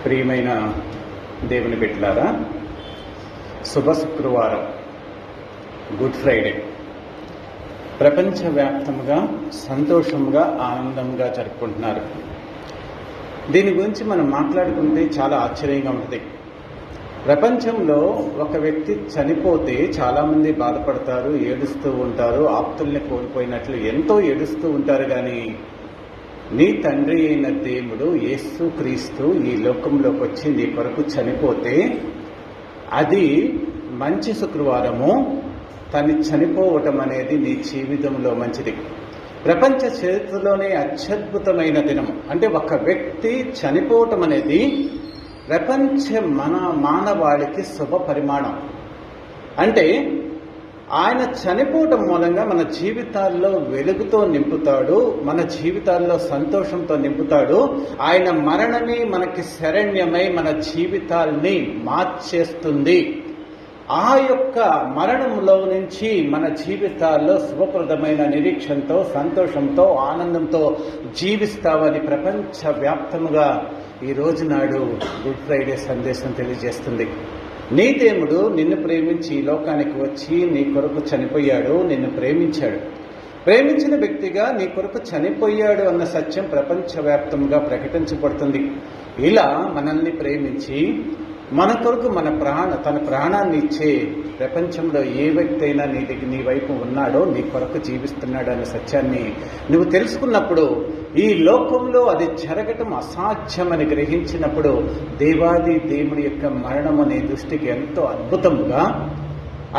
ప్రియమైన దేవుని బిడ్డలారా, శుభ శుక్రవారం, గుడ్ ఫ్రైడే ప్రపంచవ్యాప్తంగా సంతోషంగా ఆనందంగా జరుపుకుంటున్నారు. దీని గురించి మనం మాట్లాడుకుంటే చాలా ఆశ్చర్యంగా ఉంటుంది. ప్రపంచంలో ఒక వ్యక్తి చనిపోతే చాలామంది బాధపడతారు, ఏడుస్తూ ఉంటారు, ఆప్తుల్ని కోల్పోయినట్లు ఎంతో ఏడుస్తూ ఉంటారు. కానీ నీ తండ్రి అయిన దేవుడు యేసు క్రీస్తు ఈ లోకంలోకి వచ్చి నీ కొరకు చనిపోతే అది మంచి శుక్రవారము. తను చనిపోవటం అనేది నీ జీవితంలో మంచిది. ప్రపంచ చరిత్రలోనే అత్యద్భుతమైన దినం. అంటే ఒక వ్యక్తి చనిపోవటం అనేది ప్రపంచ మానవాళికి శుభ పరిమాణం. అంటే ఆయన చనిపోవటం మూలంగా మన జీవితాల్లో వెలుగుతో నింపుతాడు, మన జీవితాల్లో సంతోషంతో నింపుతాడు. ఆయన మరణమే మనకి శరణ్యమై మన జీవితాల్ని మార్చేస్తుంది. ఆ యొక్క మరణంలో నుంచి మన జీవితాల్లో శుభప్రదమైన నిరీక్షణతో, సంతోషంతో, ఆనందంతో జీవిస్తామని ప్రపంచవ్యాప్తముగా ఈ రోజు నాడు గుడ్ ఫ్రైడే సందేశం తెలియజేస్తుంది. నీ దేవుడు నిన్ను ప్రేమించి ఈ లోకానికి వచ్చి నీ కొరకు చనిపోయాడు, నిన్ను ప్రేమించాడు. ప్రేమించిన వ్యక్తిగా నీ కొరకు చనిపోయాడు అన్న సత్యం ప్రపంచవ్యాప్తంగా ప్రకటించబడుతుంది. ఇలా మనల్ని ప్రేమించి మన కొరకు తన ప్రాణాన్ని ఇచ్చే ప్రపంచంలో ఏ వ్యక్తి అయినా నీ వైపు ఉన్నాడో, నీ కొరకు జీవిస్తున్నాడు అనే సత్యాన్ని నువ్వు తెలుసుకున్నప్పుడు, ఈ లోకంలో అది జరగటం అసాధ్యమని గ్రహించినప్పుడు, దేవాది దేవుడి యొక్క మరణం అనే దృష్టికి ఎంతో అద్భుతంగా,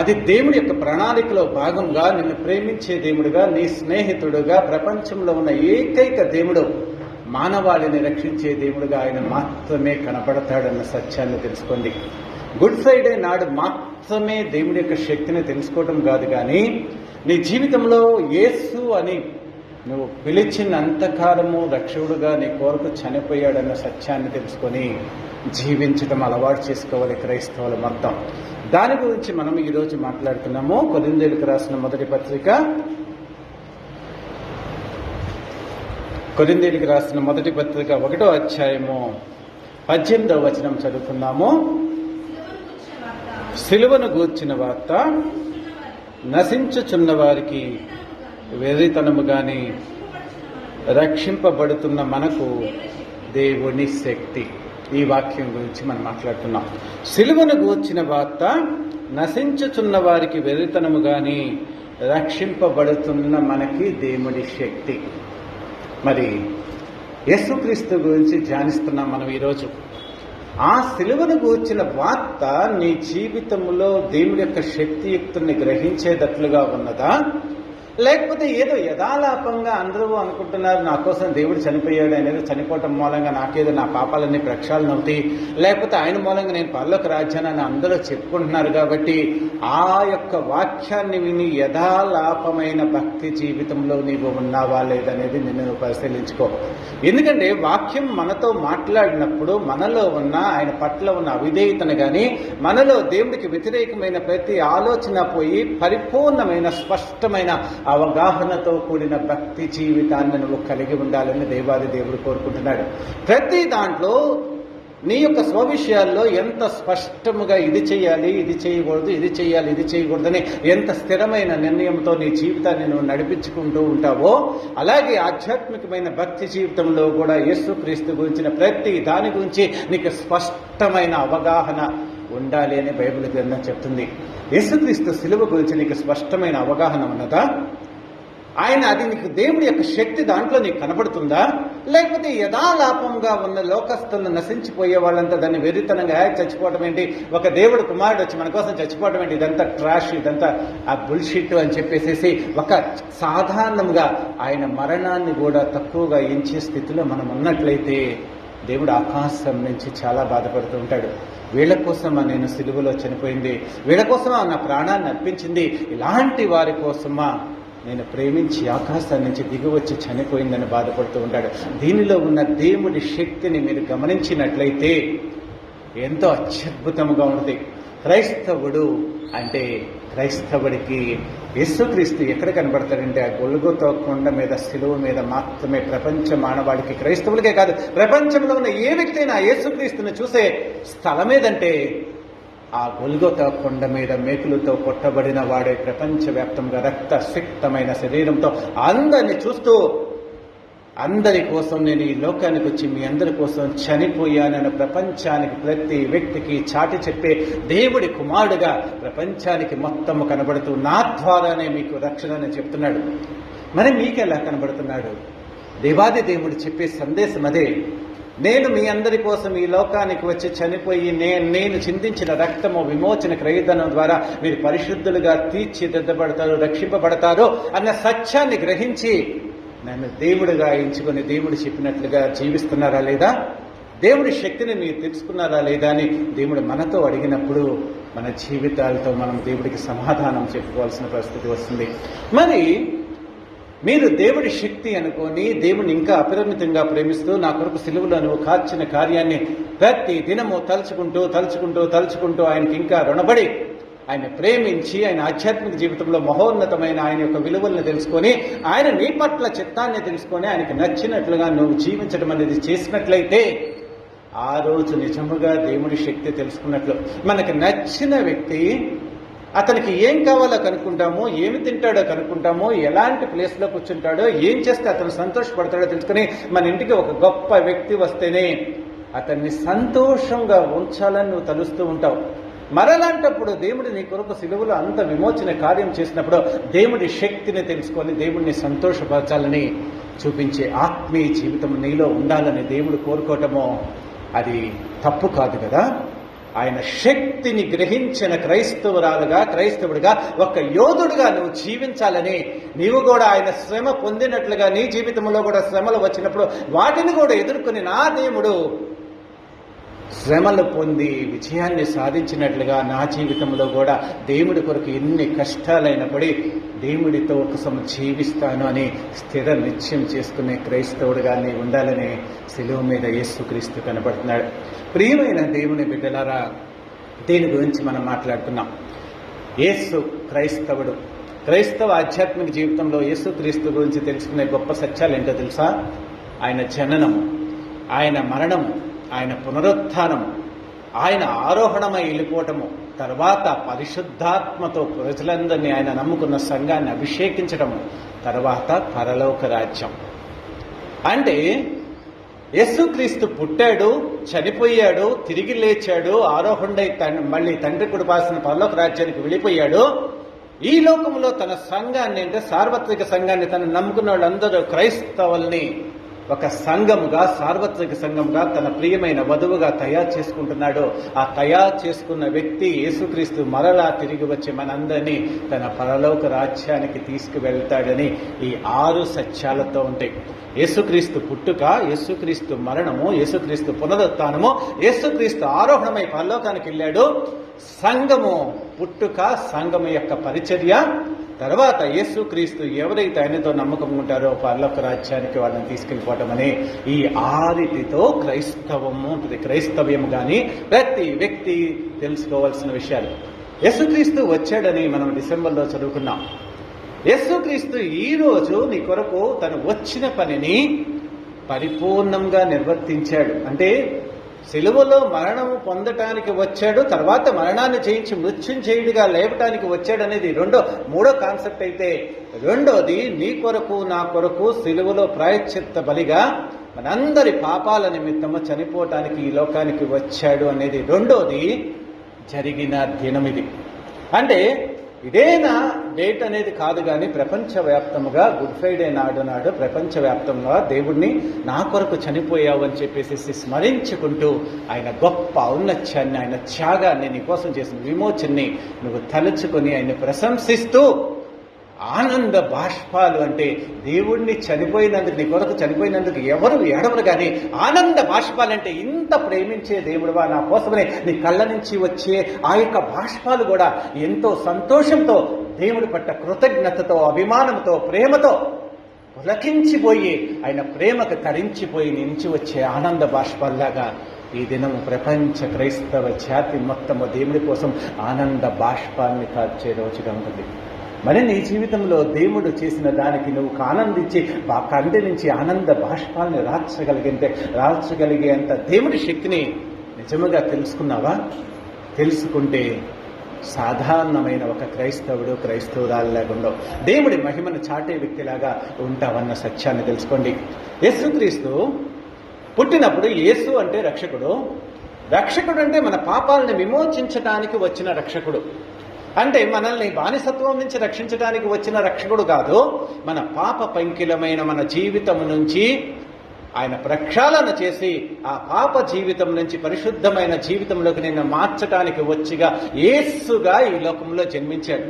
అది దేవుడి యొక్క ప్రణాళికలో భాగంగా, నిన్ను ప్రేమించే దేవుడుగా, నీ స్నేహితుడుగా, ప్రపంచంలో ఉన్న ఏకైక దేవుడు, మానవాళిని రక్షించే దేవుడుగా ఆయన మాత్రమే కనపడతాడన్న సత్యాన్ని తెలుసుకోండి. గుడ్ ఫ్రైడే నాడు మాత్రమే దేవుడి యొక్క శక్తిని తెలుసుకోవడం కాదు, కానీ నీ జీవితంలో యేసు అని నువ్వు పిలిచినంతకాలము రక్షకుడుగా నీ కొరకు చనిపోయాడన్న సత్యాన్ని తెలుసుకొని జీవించడం అలవాటు చేసుకోవాలి క్రైస్తవులు మొత్తం. దాని గురించి మనం ఈరోజు మాట్లాడుతున్నాము. కొరింథీయులకు రాసిన మొదటి పత్రిక 1వ అధ్యాయము 18వ వచనం చదువుకున్నాము. సిలువను గూర్చిన వార్త నశించుచున్న వారికి వెర్రితనము గాని, రక్షింపబడుతున్న మనకు దేవుని శక్తి. ఈ వాక్యం గురించి మనం మాట్లాడుతున్నాం. సిలువను గూర్చిన వార్త నశించుచున్న వారికి వెర్రితనము గాని, రక్షింపబడుతున్న మనకి దేవుని శక్తి. మరి యేసుక్రీస్తు గురించి ధ్యానిస్తున్నాం మనం ఈరోజు. ఆ సిలువను గూర్చిన వార్త నీ జీవితంలో దేవుడి యొక్క శక్తియుక్తుల్ని గ్రహించేటట్లుగా ఉన్నదా, లేకపోతే ఏదో యథాలాపంగా అందరూ అనుకుంటున్నారు నా కోసం దేవుడు చనిపోయాడు అనేది, చనిపోవటం మూలంగా నాకేదో నా పాపాలన్నీ ప్రక్షాళన అవుతాయి, లేకపోతే ఆయన మూలంగా నేను పరలోక రాజ్యాన్ని అందరూ చెప్పుకుంటున్నారు కాబట్టి ఆ యొక్క వాక్యాన్ని విని యథాలాపమైన భక్తి జీవితంలో నీవు ఉన్నావా లేదనేది నిన్ను పరిశీలించుకో. ఎందుకంటే వాక్యం మనతో మాట్లాడినప్పుడు మనలో ఉన్న ఆయన పట్ల ఉన్న అవిధేయతను కానీ, మనలో దేవుడికి వ్యతిరేకమైన ప్రతి ఆలోచన పోయి పరిపూర్ణమైన స్పష్టమైన అవగాహనతో కూడిన భక్తి జీవితాన్ని నువ్వు కలిగి ఉండాలని దేవాది దేవుడు కోరుకుంటున్నాడు. ప్రతి దాంట్లో నీ యొక్క స్వవిషయాల్లో ఎంత స్పష్టముగా ఇది చేయాలి, ఇది చేయకూడదు, ఇది చేయాలి, ఇది చేయకూడదని ఎంత స్థిరమైన నిర్ణయంతో నీ జీవితాన్ని నువ్వు నడిపించుకుంటూ ఉంటావో, అలాగే ఆధ్యాత్మికమైన భక్తి జీవితంలో కూడా యేసుక్రీస్తు గురించిన ప్రతి దాని గురించి నీకు స్పష్టమైన అవగాహన ఉండాలి అని బైబిల్ గ్రంథం చెప్తుంది. యేసుక్రీస్తు సిలువ గురించి నీకు స్పష్టమైన అవగాహన ఉన్నదా? ఆయన అది నీకు దేవుడి యొక్క శక్తి దాంట్లో నీకు కనబడుతుందా? లేకపోతే యథాలాపంగా ఉన్న లోకస్తులను నశించిపోయే వాళ్ళంతా దాన్ని వెర్రితనంగా చచ్చిపోవటం ఏంటి, ఒక దేవుడు కుమారుడు వచ్చి మన కోసం చచ్చిపోవటం ఏంటి, ఇదంతా ట్రాష్, ఇదంతా ఆ బుల్షిట్ అని చెప్పేసేసి ఒక సాధారణంగా ఆయన మరణాన్ని కూడా తక్కువగా ఎంచే స్థితిలో మనం ఉన్నట్లయితే దేవుడు ఆకాశం నుంచి చాలా బాధపడుతూ ఉంటాడు. వీళ్ళ కోసమా నేను సిలువలో చనిపోయింది, వీళ్ళ కోసమా నా ప్రాణాన్ని అర్పించింది, ఇలాంటి వారి కోసమా నేను ప్రేమించి ఆకాశం నుంచి దిగివచ్చి చనిపోయిందని బాధపడుతూ ఉంటాడు. దీనిలో ఉన్న దేవుడి శక్తిని మీరు గమనించినట్లయితే ఎంతో అత్యద్భుతంగా ఉంటుంది. క్రైస్తవుడు అంటే క్రైస్తవుడికి యేసుక్రీస్తు ఎక్కడ కనబడతాడంటే ఆ గొల్గొతా కొండ మీద, శిలువ మీద మాత్రమే. ప్రపంచ మానవాడికి, క్రైస్తవులకే కాదు, ప్రపంచంలో ఉన్న ఏ వ్యక్తి అయినా యేసుక్రీస్తుని చూసే స్థలం ఏదంటే ఆ గొల్గొతా కొండ మీద మేకులతో కొట్టబడిన వాడే. ప్రపంచవ్యాప్తంగా రక్తసిక్తమైన శరీరంతో అందరిని చూస్తూ, అందరి కోసం నేను ఈ లోకానికి వచ్చి మీ అందరి కోసం చనిపోయానని ప్రపంచానికి, ప్రతి వ్యక్తికి చాటి చెప్పే దేవుడి కుమారుడుగా ప్రపంచానికి మొత్తము కనబడుతూ నా ద్వారానే మీకు రక్షణ అని చెప్తున్నాడు. మరి మీకెలా కనబడుతున్నాడు? దేవాది దేవుడు చెప్పే సందేశం అదే. నేను మీ అందరి కోసం ఈ లోకానికి వచ్చి చనిపోయి నేను చిందించిన రక్తము విమోచన క్రయధనం ద్వారా మీరు పరిశుద్ధులుగా తీర్చిదిద్దబడతారు, రక్షింపబడతారు అన్న సత్యాన్ని గ్రహించి నన్ను దేవుడిగా ఎంచుకొని దేవుడు చెప్పినట్లుగా జీవిస్తున్నారా లేదా? దేవుడి శక్తిని మీరు తెలుసుకున్నారా లేదా అని దేవుడు మనతో అడిగినప్పుడు మన జీవితాలతో మనం దేవుడికి సమాధానం చెప్పుకోవాల్సిన పరిస్థితి వస్తుంది. మరి మీరు దేవుడి శక్తి అనుకొని దేవుని ఇంకా అపరిమితంగా ప్రేమిస్తూ నా కొరకు సిలువలో నువ్వు కార్చిన కార్యాన్ని ప్రతి దినము తలుచుకుంటూ ఆయనకి ఇంకా రుణపడి, ఆయన ప్రేమించి, ఆయన ఆధ్యాత్మిక జీవితంలో మహోన్నతమైన ఆయన యొక్క విలువలను తెలుసుకొని, ఆయన నీ పట్ల చిత్తాన్ని తెలుసుకొని ఆయనకి నచ్చినట్లుగా నువ్వు జీవించడం అనేది చేసినట్లయితే ఆ రోజు నిజముగా దేవుడి శక్తి తెలుసుకున్నట్లు. మనకు నచ్చిన వ్యక్తి, అతనికి ఏం కావాలో కనుక్కుంటామో, ఏమి తింటాడో కనుక్కుంటామో, ఎలాంటి ప్లేస్లో కూర్చుంటాడో, ఏం చేస్తే అతను సంతోషపడతాడో తెలుసుకుని మన ఇంటికి ఒక గొప్ప వ్యక్తి వస్తేనే అతన్ని సంతోషంగా ఉంచాలని నువ్వు తలుస్తూ ఉంటావు. మరలాంటప్పుడు దేవుడు నీ కొరకు సిలువలో అంత విమోచన కార్యం చేసినప్పుడు దేవుడి శక్తిని తెలుసుకొని దేవుడిని సంతోషపరచాలని చూపించే ఆత్మీయ జీవితం నీలో ఉండాలని దేవుడు కోరుకోవటమో అది తప్పు కాదు కదా. ఆయన శక్తిని గ్రహించిన క్రైస్తవుడిగా ఒక యోధుడిగా నువ్వు జీవించాలని, నీవు కూడా ఆయన శ్రమ పొందినట్లుగా నీ జీవితంలో కూడా శ్రమలు వచ్చినప్పుడు వాటిని కూడా ఎదుర్కొని నా దేవుడు శ్రమలు పొంది విజయాన్ని సాధించినట్లుగా నా జీవితంలో కూడా దేవుడి కొరకు ఎన్ని కష్టాలైనప్పటి దేవుడితో కోసం జీవిస్తాను అని స్థిర నిశ్చయం చేసుకునే క్రైస్తవుడిగా నీ ఉండాలని శిలువ మీద యేసుక్రీస్తు కనబడుతున్నాడు. ప్రియమైన దేవుని బిడ్డలారా, దీని గురించి మనం మాట్లాడుతున్నాం. యేసు క్రైస్తవుడు. క్రైస్తవ ఆధ్యాత్మిక జీవితంలో యేసుక్రీస్తు గురించి తెలుసుకునే గొప్ప సత్యాలు ఏంటో తెలుసా? ఆయన జననము, ఆయన మరణము, ఆయన పునరుత్థానము, ఆయన ఆరోహణమై వెళ్ళిపోవటము, తర్వాత పరిశుద్ధాత్మతో ప్రజలందరినీ ఆయన నమ్ముకున్న సంఘాన్ని అభిషేకించడము, తర్వాత పరలోక రాజ్యం. అంటే యేసుక్రీస్తు పుట్టాడు, చనిపోయాడు, తిరిగి లేచాడు, ఆరోహణై మళ్ళీ తండ్రి కుడిపాసిన పరలోక రాజ్యానికి వెళ్ళిపోయాడు. ఈ లోకంలో తన సంఘాన్ని, అంటే సార్వత్రిక సంఘాన్ని, తను నమ్ముకున్న వాళ్ళందరూ క్రైస్తవుల్ని ఒక సంఘముగా, సార్వత్రిక సంఘముగా, తన ప్రియమైన వధువుగా తయారు చేసుకుంటున్నాడు. ఆ తయారు చేసుకున్న వ్యక్తి యేసుక్రీస్తు మరలా తిరిగి వచ్చి మనందరినీ తన పరలోక రాజ్యానికి తీసుకువెళ్తాడని ఈ 6 సత్యాలతో ఉంటాయి. యేసుక్రీస్తు పుట్టుక, యేసుక్రీస్తు మరణము, యేసుక్రీస్తు పునరుత్థానము, యేసుక్రీస్తు ఆరోహణమై పరలోకానికి వెళ్ళాడు, సంఘము పుట్టుక, సంఘము యొక్క పరిచర్య, తర్వాత యేసుక్రీస్తు ఎవరైతే ఆయనతో నమ్మకం ఉంటారో పరలోక రాజ్యానికి వాళ్ళని తీసుకెళ్ళిపోవటం అనే ఈ 6టితో క్రైస్తవము ఉంటుంది. క్రైస్తవ్యం కానీ ప్రతి వ్యక్తి తెలుసుకోవాల్సిన విషయాలు. యేసుక్రీస్తు వచ్చాడని మనం డిసెంబర్లో చదువుకున్నాం. యేసుక్రీస్తు ఈరోజు నీ కొరకు తను వచ్చిన పనిని పరిపూర్ణంగా నిర్వర్తించాడు. అంటే సిలువలో మరణము పొందటానికి వచ్చాడు, తర్వాత మరణాన్ని జయించి మృత్యుంజయుడిగా లేవటానికి వచ్చాడు అనేది మూడో కాన్సెప్ట్ అయితే, రెండోది నీ కొరకు నా కొరకు సిలువలో ప్రాయశ్చిత్త బలిగా మనందరి పాపాల నిమిత్తము చనిపోవటానికి ఈ లోకానికి వచ్చాడు అనేది రెండోది జరిగిన దినం ఇది. అంటే ఇదేనా డేట్ అనేది కాదు, కానీ ప్రపంచవ్యాప్తముగా గుడ్ ఫ్రైడే నాడు ప్రపంచవ్యాప్తంగా దేవుడిని నా కొరకు చనిపోయావు అని చెప్పేసి స్మరించుకుంటూ ఆయన గొప్ప ఔన్నత్యాన్ని, ఆయన త్యాగాన్ని, నీ కోసం చేసిన విమోచనని నువ్వు తలుచుకొని ఆయన ప్రశంసిస్తూ ఆనంద బాష్పాలు, అంటే దేవుడిని చనిపోయినందుకు, నీ కొరకు చనిపోయినందుకు ఎవరు ఏడవరు, కానీ ఆనంద బాష్పాలంటే ఇంత ప్రేమించే దేవుడువా నా కోసమని నీ కళ్ళ నుంచి వచ్చే ఆ యొక్క బాష్పాలు కూడా ఎంతో సంతోషంతో, దేవుడి పట్ల కృతజ్ఞతతో, అభిమానంతో, ప్రేమతో పులకించిపోయి ఆయన ప్రేమకు తరించిపోయి నుంచి వచ్చే ఆనంద బాష్పాల్లాగా ఈ దినము ప్రపంచ క్రైస్తవ జాతి మొత్తము దేవుడి కోసం ఆనంద బాష్పాన్ని కార్చే రోజుగా ఉంటుంది. మరి నీ జీవితంలో దేవుడు చేసిన దానికి నువ్వు ఆనందించి కంటి నుంచి ఆనంద బాష్పాన్ని రాల్చగలిగేంత దేవుడి శక్తిని నిజముగా తెలుసుకున్నావా? తెలుసుకుంటే సాధారణమైన ఒక క్రైస్తవురాలు ఉండవు, దేవుడి మహిమను చాటే వ్యక్తిలాగా ఉంటావన్న సత్యాన్ని తెలుసుకోండి. యేసుక్రీస్తు పుట్టినప్పుడు యేసు అంటే రక్షకుడు అంటే మన పాపాలను విమోచించడానికి వచ్చిన రక్షకుడు. అంటే మనల్ని బానిసత్వం నుంచి రక్షించడానికి వచ్చిన రక్షకుడు కాదు, మన పాప పంకిలమైన మన జీవితం నుంచి ఆయన ప్రక్షాళన చేసి ఆ పాప జీవితం నుంచి పరిశుద్ధమైన జీవితంలోకి నిన్ను మార్చడానికి వచ్చిగా యేసుగా ఈ లోకంలో జన్మించాడు.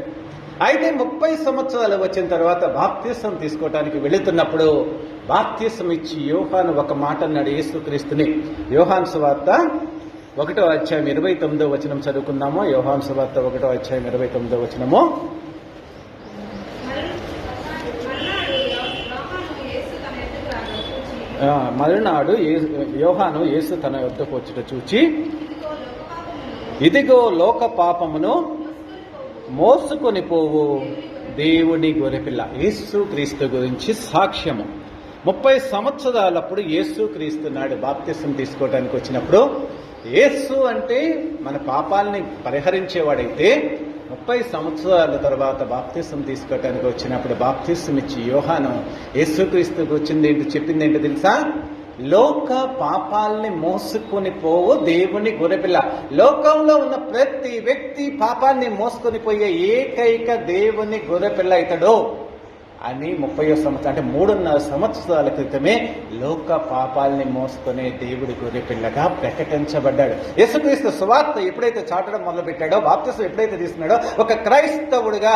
అయితే 30 సంవత్సరాలు వచ్చిన తర్వాత బాప్తిసం తీసుకోవటానికి వెళుతున్నప్పుడు బాప్తిసం ఇచ్చి యోహాను ఒక మాట అన్నాడు యేసుక్రీస్తుని. యోహాను సువార్త 1వ అధ్యాయం 29వ వచనం చదువుకుందాము. యోహాను సువార్త 1వ అధ్యాయం 29వ వచనము. మరునాడు యోహాను యేసు తన యొద్దకు వచ్చుట చూచి, ఇదిగో లోక పాపమును మోసుకొని పోవు దేవుని గొర్రెపిల్ల. యేసు క్రీస్తు గురించి సాక్ష్యము. 30 సంవత్సరాలప్పుడు యేసు క్రీస్తు నాడు బాప్తిసం తీసుకోవడానికి వచ్చినప్పుడు, యేసు అంటే మన పాపాలని పరిహరించేవాడైతే 30 సంవత్సరాల తర్వాత బాప్తిసం తీసుకోవటానికి వచ్చినప్పుడు బాప్తిసం ఇచ్చి యోహాను యేసుక్రీస్తుకు చెప్పింది ఏంటో తెలుసా? లోక పాపాలని మోసుకొని పోవు దేవుని గొర్రెపిల్ల. లోకంలో ఉన్న ప్రతి వ్యక్తి పాపాన్ని మోసుకొని పోయే ఏకైక దేవుని గొర్రెపిల్ల ఇతడు అని 30వ సంవత్సరం అంటే 3.5 సంవత్సరాల క్రితమే లోక పాపాలని మోసుకునే దేవుడి గొర్రెపిల్లగా ప్రకటించబడ్డాడు. యేసుక్రీస్తు సువార్త ఎప్పుడైతే చాటడం మొదలుపెట్టాడో, బాప్తిసం ఎప్పుడైతే తీసుకున్నాడో, ఒక క్రైస్తవుడిగా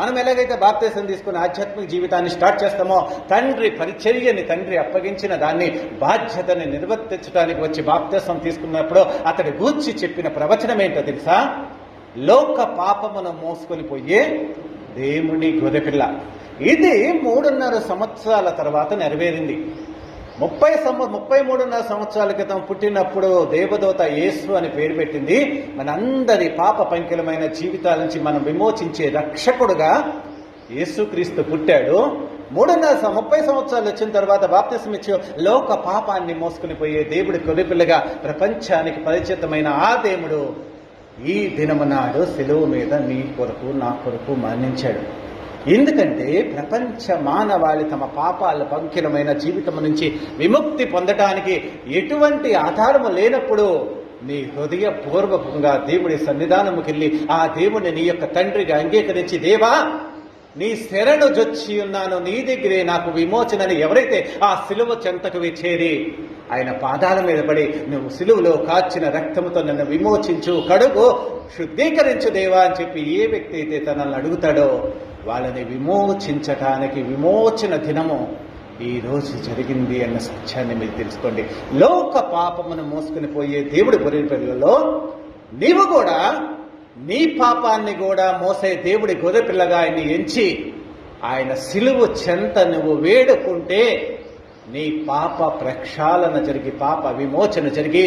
మనం ఎలాగైతే బాప్తిసం తీసుకుని ఆధ్యాత్మిక జీవితాన్ని స్టార్ట్ చేస్తామో, తండ్రి పరిచర్యని తండ్రి అప్పగించిన దాన్ని బాధ్యతని నిర్వర్తించడానికి వచ్చి బాప్తిసం తీసుకున్నప్పుడు అతడి గూర్చి చెప్పిన ప్రవచనం ఏంటో తెలుసా? లోక పాపమును మోసుకొని పోయే దేవుని గొర్రెపిల్ల. ఇది 3.5 సంవత్సరాల తర్వాత నెరవేరింది. 33.5 సంవత్సరాల క్రితం పుట్టినప్పుడు దేవదూత యేసు అని పేరు పెట్టింది. మనందరి పాప పంకిలమైన జీవితాల నుంచి మనం విమోచించే రక్షకుడుగా యేసుక్రీస్తు పుట్టాడు. 30 సంవత్సరాలు వచ్చిన తర్వాత బాప్తిసం ఇచ్చి లోక పాపాన్ని మోసుకుని పోయే దేవుడి గొర్రెపిల్లగా ప్రపంచానికి పరిచితమైన ఆ దేవుడు ఈ దినము నాడు శిలువ మీద నీ కొరకు నా కొరకు మరణించాడు. ఎందుకంటే ప్రపంచ మానవాళి తమ పాపాల పంకిలమైన జీవితం నుంచి విముక్తి పొందటానికి ఎటువంటి ఆధారము లేనప్పుడు నీ హృదయపూర్వకంగా దేవుడి సన్నిధానముకి వెళ్ళి ఆ దేవుడిని నీ యొక్క తండ్రిగా అంగీకరించి, దేవా నీ శరణు జొచ్చి ఉన్నాను, నీ దగ్గరే నాకు విమోచనని ఎవరైతే ఆ సిలువ చెంతకు చేరి ఆయన పాదాల మీద పడి, నువ్వు సిలువలో కాచిన రక్తముతో నన్ను విమోచించు, కడుగు, శుద్ధీకరించు దేవా అని చెప్పి ఏ వ్యక్తి అయితే తనని అడుగుతాడో వాళ్ళని విమోచించటానికి విమోచన దినము ఈ రోజు జరిగింది అన్న సత్యాన్ని మీరు తెలుసుకోండి. లోక పాపమును మోసుకుని పోయే దేవుడి గొర్రెపిల్లలో నీవు కూడా నీ పాపాన్ని కూడా మోసే దేవుడి గొర్రెపిల్లగా ఆయన్ని ఎంచి ఆయన సిలువు చెంత నువ్వు వేడుకుంటే నీ పాప ప్రక్షాళన జరిగి పాప విమోచన జరిగి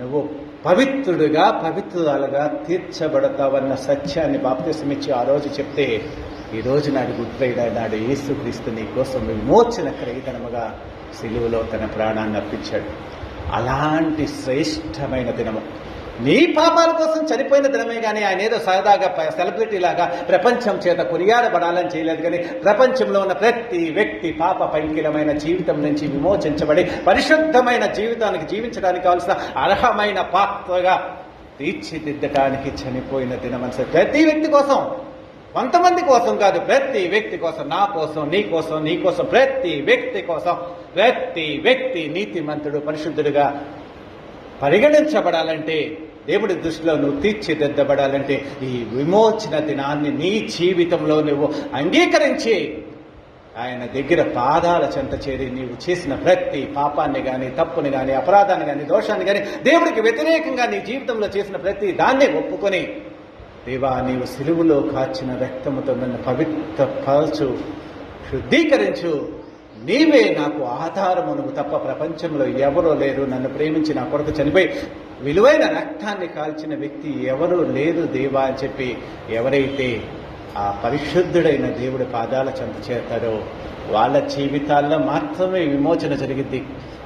నువ్వు పవిత్రుడుగా పవిత్రురాలుగా తీర్చబడతావన్న సత్యాన్ని బాప్తిసం ఇచ్చి ఆ రోజు చెప్తే, ఈ రోజు నాడు గుడ్ ఫ్రైడే నాడు యేసుక్రీస్తు నీ కోసం విమోచన క్రయధనముగా సిలువలో తన ప్రాణాన్ని అర్పించాడు. అలాంటి శ్రేష్టమైన దినము, నీ పాపాల కోసం చనిపోయిన దినమే కానీ ఆయన ఏదో సరదాగా సెలబ్రిటీ లాగా ప్రపంచం చేత కొనియాడబడాలని చేయలేదు. కానీ ప్రపంచంలో ఉన్న ప్రతి వ్యక్తి పాప పంకిలమైన జీవితం నుంచి విమోచించబడి పరిశుద్ధమైన జీవితానికి జీవించడానికి కావాల్సిన అర్హమైన పాత్రగా తీర్చిదిద్దటానికి చనిపోయిన దినమని ప్రతి వ్యక్తి కోసం, కొంతమంది కోసం కాదు, ప్రతి వ్యక్తి కోసం, నా కోసం, నీ కోసం, నీ కోసం, ప్రతి వ్యక్తి కోసం, ప్రతి వ్యక్తి నీతిమంతుడు పరిశుద్ధుడుగా పరిగణించబడాలంటే, దేవుడి దృష్టిలో నువ్వు తీర్చిదిద్దబడాలంటే ఈ విమోచన దినాన్ని నీ జీవితంలో నువ్వు అంగీకరించి ఆయన దగ్గర పాదాల చెంత చేరి నీవు చేసిన ప్రతి పాపాన్ని కానీ, తప్పుని కానీ, అపరాధాన్ని కానీ, దోషాన్ని కానీ, దేవుడికి వ్యతిరేకంగా నీ జీవితంలో చేసిన ప్రతి దాన్ని ఒప్పుకొని, దేవా నీవు సిలువలో కాచిన రక్తముతో నన్ను పవిత్రపరచు, శుద్ధీకరించు, నీవే నాకు ఆధారమును తప్ప ప్రపంచంలో ఎవరూ లేరు. నన్ను ప్రేమించి నా కొరకు చనిపోయి విలువైన రక్తాన్ని కాల్చిన వ్యక్తి ఎవరూ లేరు దేవా అని చెప్పి ఎవరైతే ఆ పరిశుద్ధుడైన దేవుడి పాదాల చెంత చేస్తారో వాళ్ళ జీవితాల్లో మాత్రమే విమోచన జరిగింది.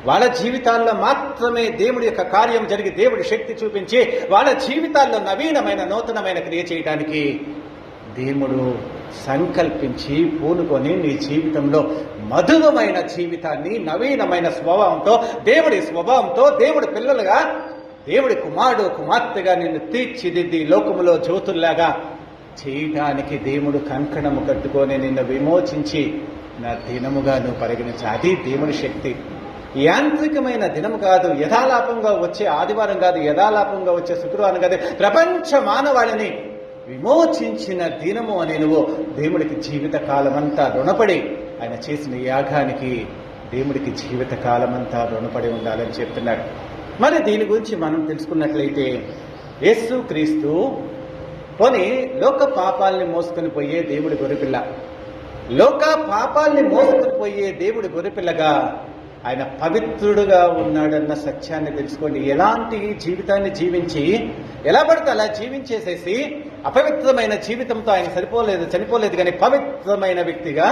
వాళ్ళ జీవితాల్లో మాత్రమే దేవుడి యొక్క కార్యం జరిగి దేవుడి శక్తి చూపించి వాళ్ళ జీవితాల్లో నవీనమైన నూతనమైన క్రియ చేయడానికి దేవుడు సంకల్పించి పూనుకొని నీ జీవితంలో మధురమైన జీవితాన్ని నవీనమైన స్వభావంతో దేవుడి స్వభావంతో దేవుడి పిల్లలుగా దేవుడి కుమారుడు కుమార్తెగా నిన్ను తీర్చిదిద్ది లోకములో జ్యోతుల్లాగా చేయటానికి దేవుడు కంకణము కట్టుకొని నిన్ను విమోచించి నా దినముగా నువ్వు పరిగణించ. అది దేవుని శక్తి. యాంత్రికమైన దినము కాదు, యథాలాపంగా వచ్చే ఆదివారం కాదు, యథాలాపంగా వచ్చే శుక్రవారం కాదు, ప్రపంచ మానవాళిని విమోచించిన దినము అని నువ్వు దేవుడికి జీవితకాలమంతా రుణపడి ఆయన చేసిన యాగానికి దేవుడికి జీవితకాలమంతా రుణపడి ఉండాలని చెప్తున్నాడు. మరి దీని గురించి మనం తెలుసుకున్నట్లయితే యేసు క్రీస్తు పోని లోక పాపాలని మోసుకొని పోయే దేవుడి గొర్రెపిల్ల, లోక పాపాలని మోసుకొని పోయే దేవుడి గొర్రెపిల్లగా ఆయన పవిత్రుడుగా ఉన్నాడన్న సత్యాన్ని తెలుసుకోండి. ఎలాంటి జీవితాన్ని జీవించి ఎలా పడితే అలా జీవించేసేసి అపవిత్రమైన జీవితంతో ఆయన చనిపోలేదు కానీ పవిత్రమైన వ్యక్తిగా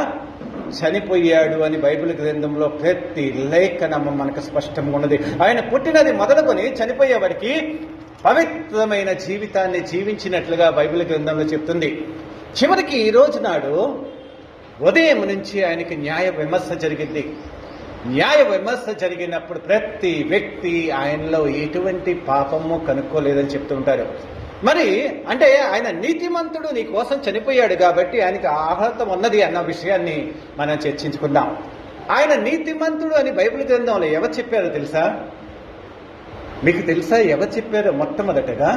చనిపోయాడు అని బైబిల్ గ్రంథంలో ప్రతి లేఖనము మనకు స్పష్టంగా ఉన్నది. ఆయన పుట్టినది మొదలుకొని చనిపోయే వారికి పవిత్రమైన జీవితాన్ని జీవించినట్లుగా బైబిల్ గ్రంథంలో చెప్తుంది. చివరికి ఈ రోజు నాడు ఉదయం నుంచి ఆయనకి న్యాయ విమర్శ జరిగింది. న్యాయ విమర్శ జరిగినప్పుడు ప్రతి వ్యక్తి ఆయనలో ఎటువంటి పాపము కనుక్కోలేదని చెప్తూ ఉంటారు. మరి అంటే ఆయన నీతిమంతుడు నీ కోసం చనిపోయాడు కాబట్టి ఆయనకి అర్హత ఉన్నది అన్న విషయాన్ని మనం చర్చించుకుందాం. ఆయన నీతిమంతుడు అని బైబిల్ గ్రంథంలో ఎవరు చెప్పారో తెలుసా? మీకు తెలుసా ఎవరు చెప్పారో? మొట్టమొదటగా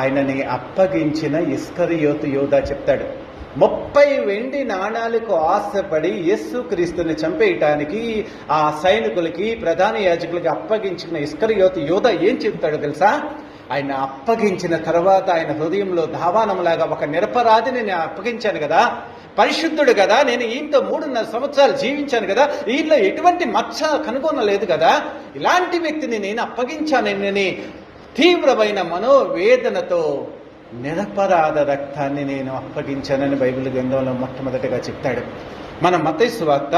ఆయనని అప్పగించిన ఇస్కరియోతు యోధా చెప్తాడు. 30 వెండి నాణాలకు ఆశపడి యేసు క్రీస్తుని చంపేయటానికి ఆ సైనికులకి ప్రధాన యాజకులకి అప్పగించిన ఇస్కరియోతు యోధా ఏం చెప్తాడో తెలుసా? ఆయన అప్పగించిన తర్వాత ఆయన హృదయంలో ధావానంలాగా ఒక నిరపరాధిని నేను అప్పగించాను కదా, పరిశుద్ధుడు కదా, నేను ఈయనతో 3.5 సంవత్సరాలు జీవించాను కదా, ఈయనలో ఎటువంటి మచ్చ కనుగొనలేదు కదా, ఇలాంటి వ్యక్తిని నేను అప్పగించానని తీవ్రమైన మనోవేదనతో నిరపరాధ రక్తాన్ని నేను అప్పగించానని బైబిల్ గ్రంథంలో మొట్టమొదటిగా చెప్తాడు. మనం మత్తయి సువార్త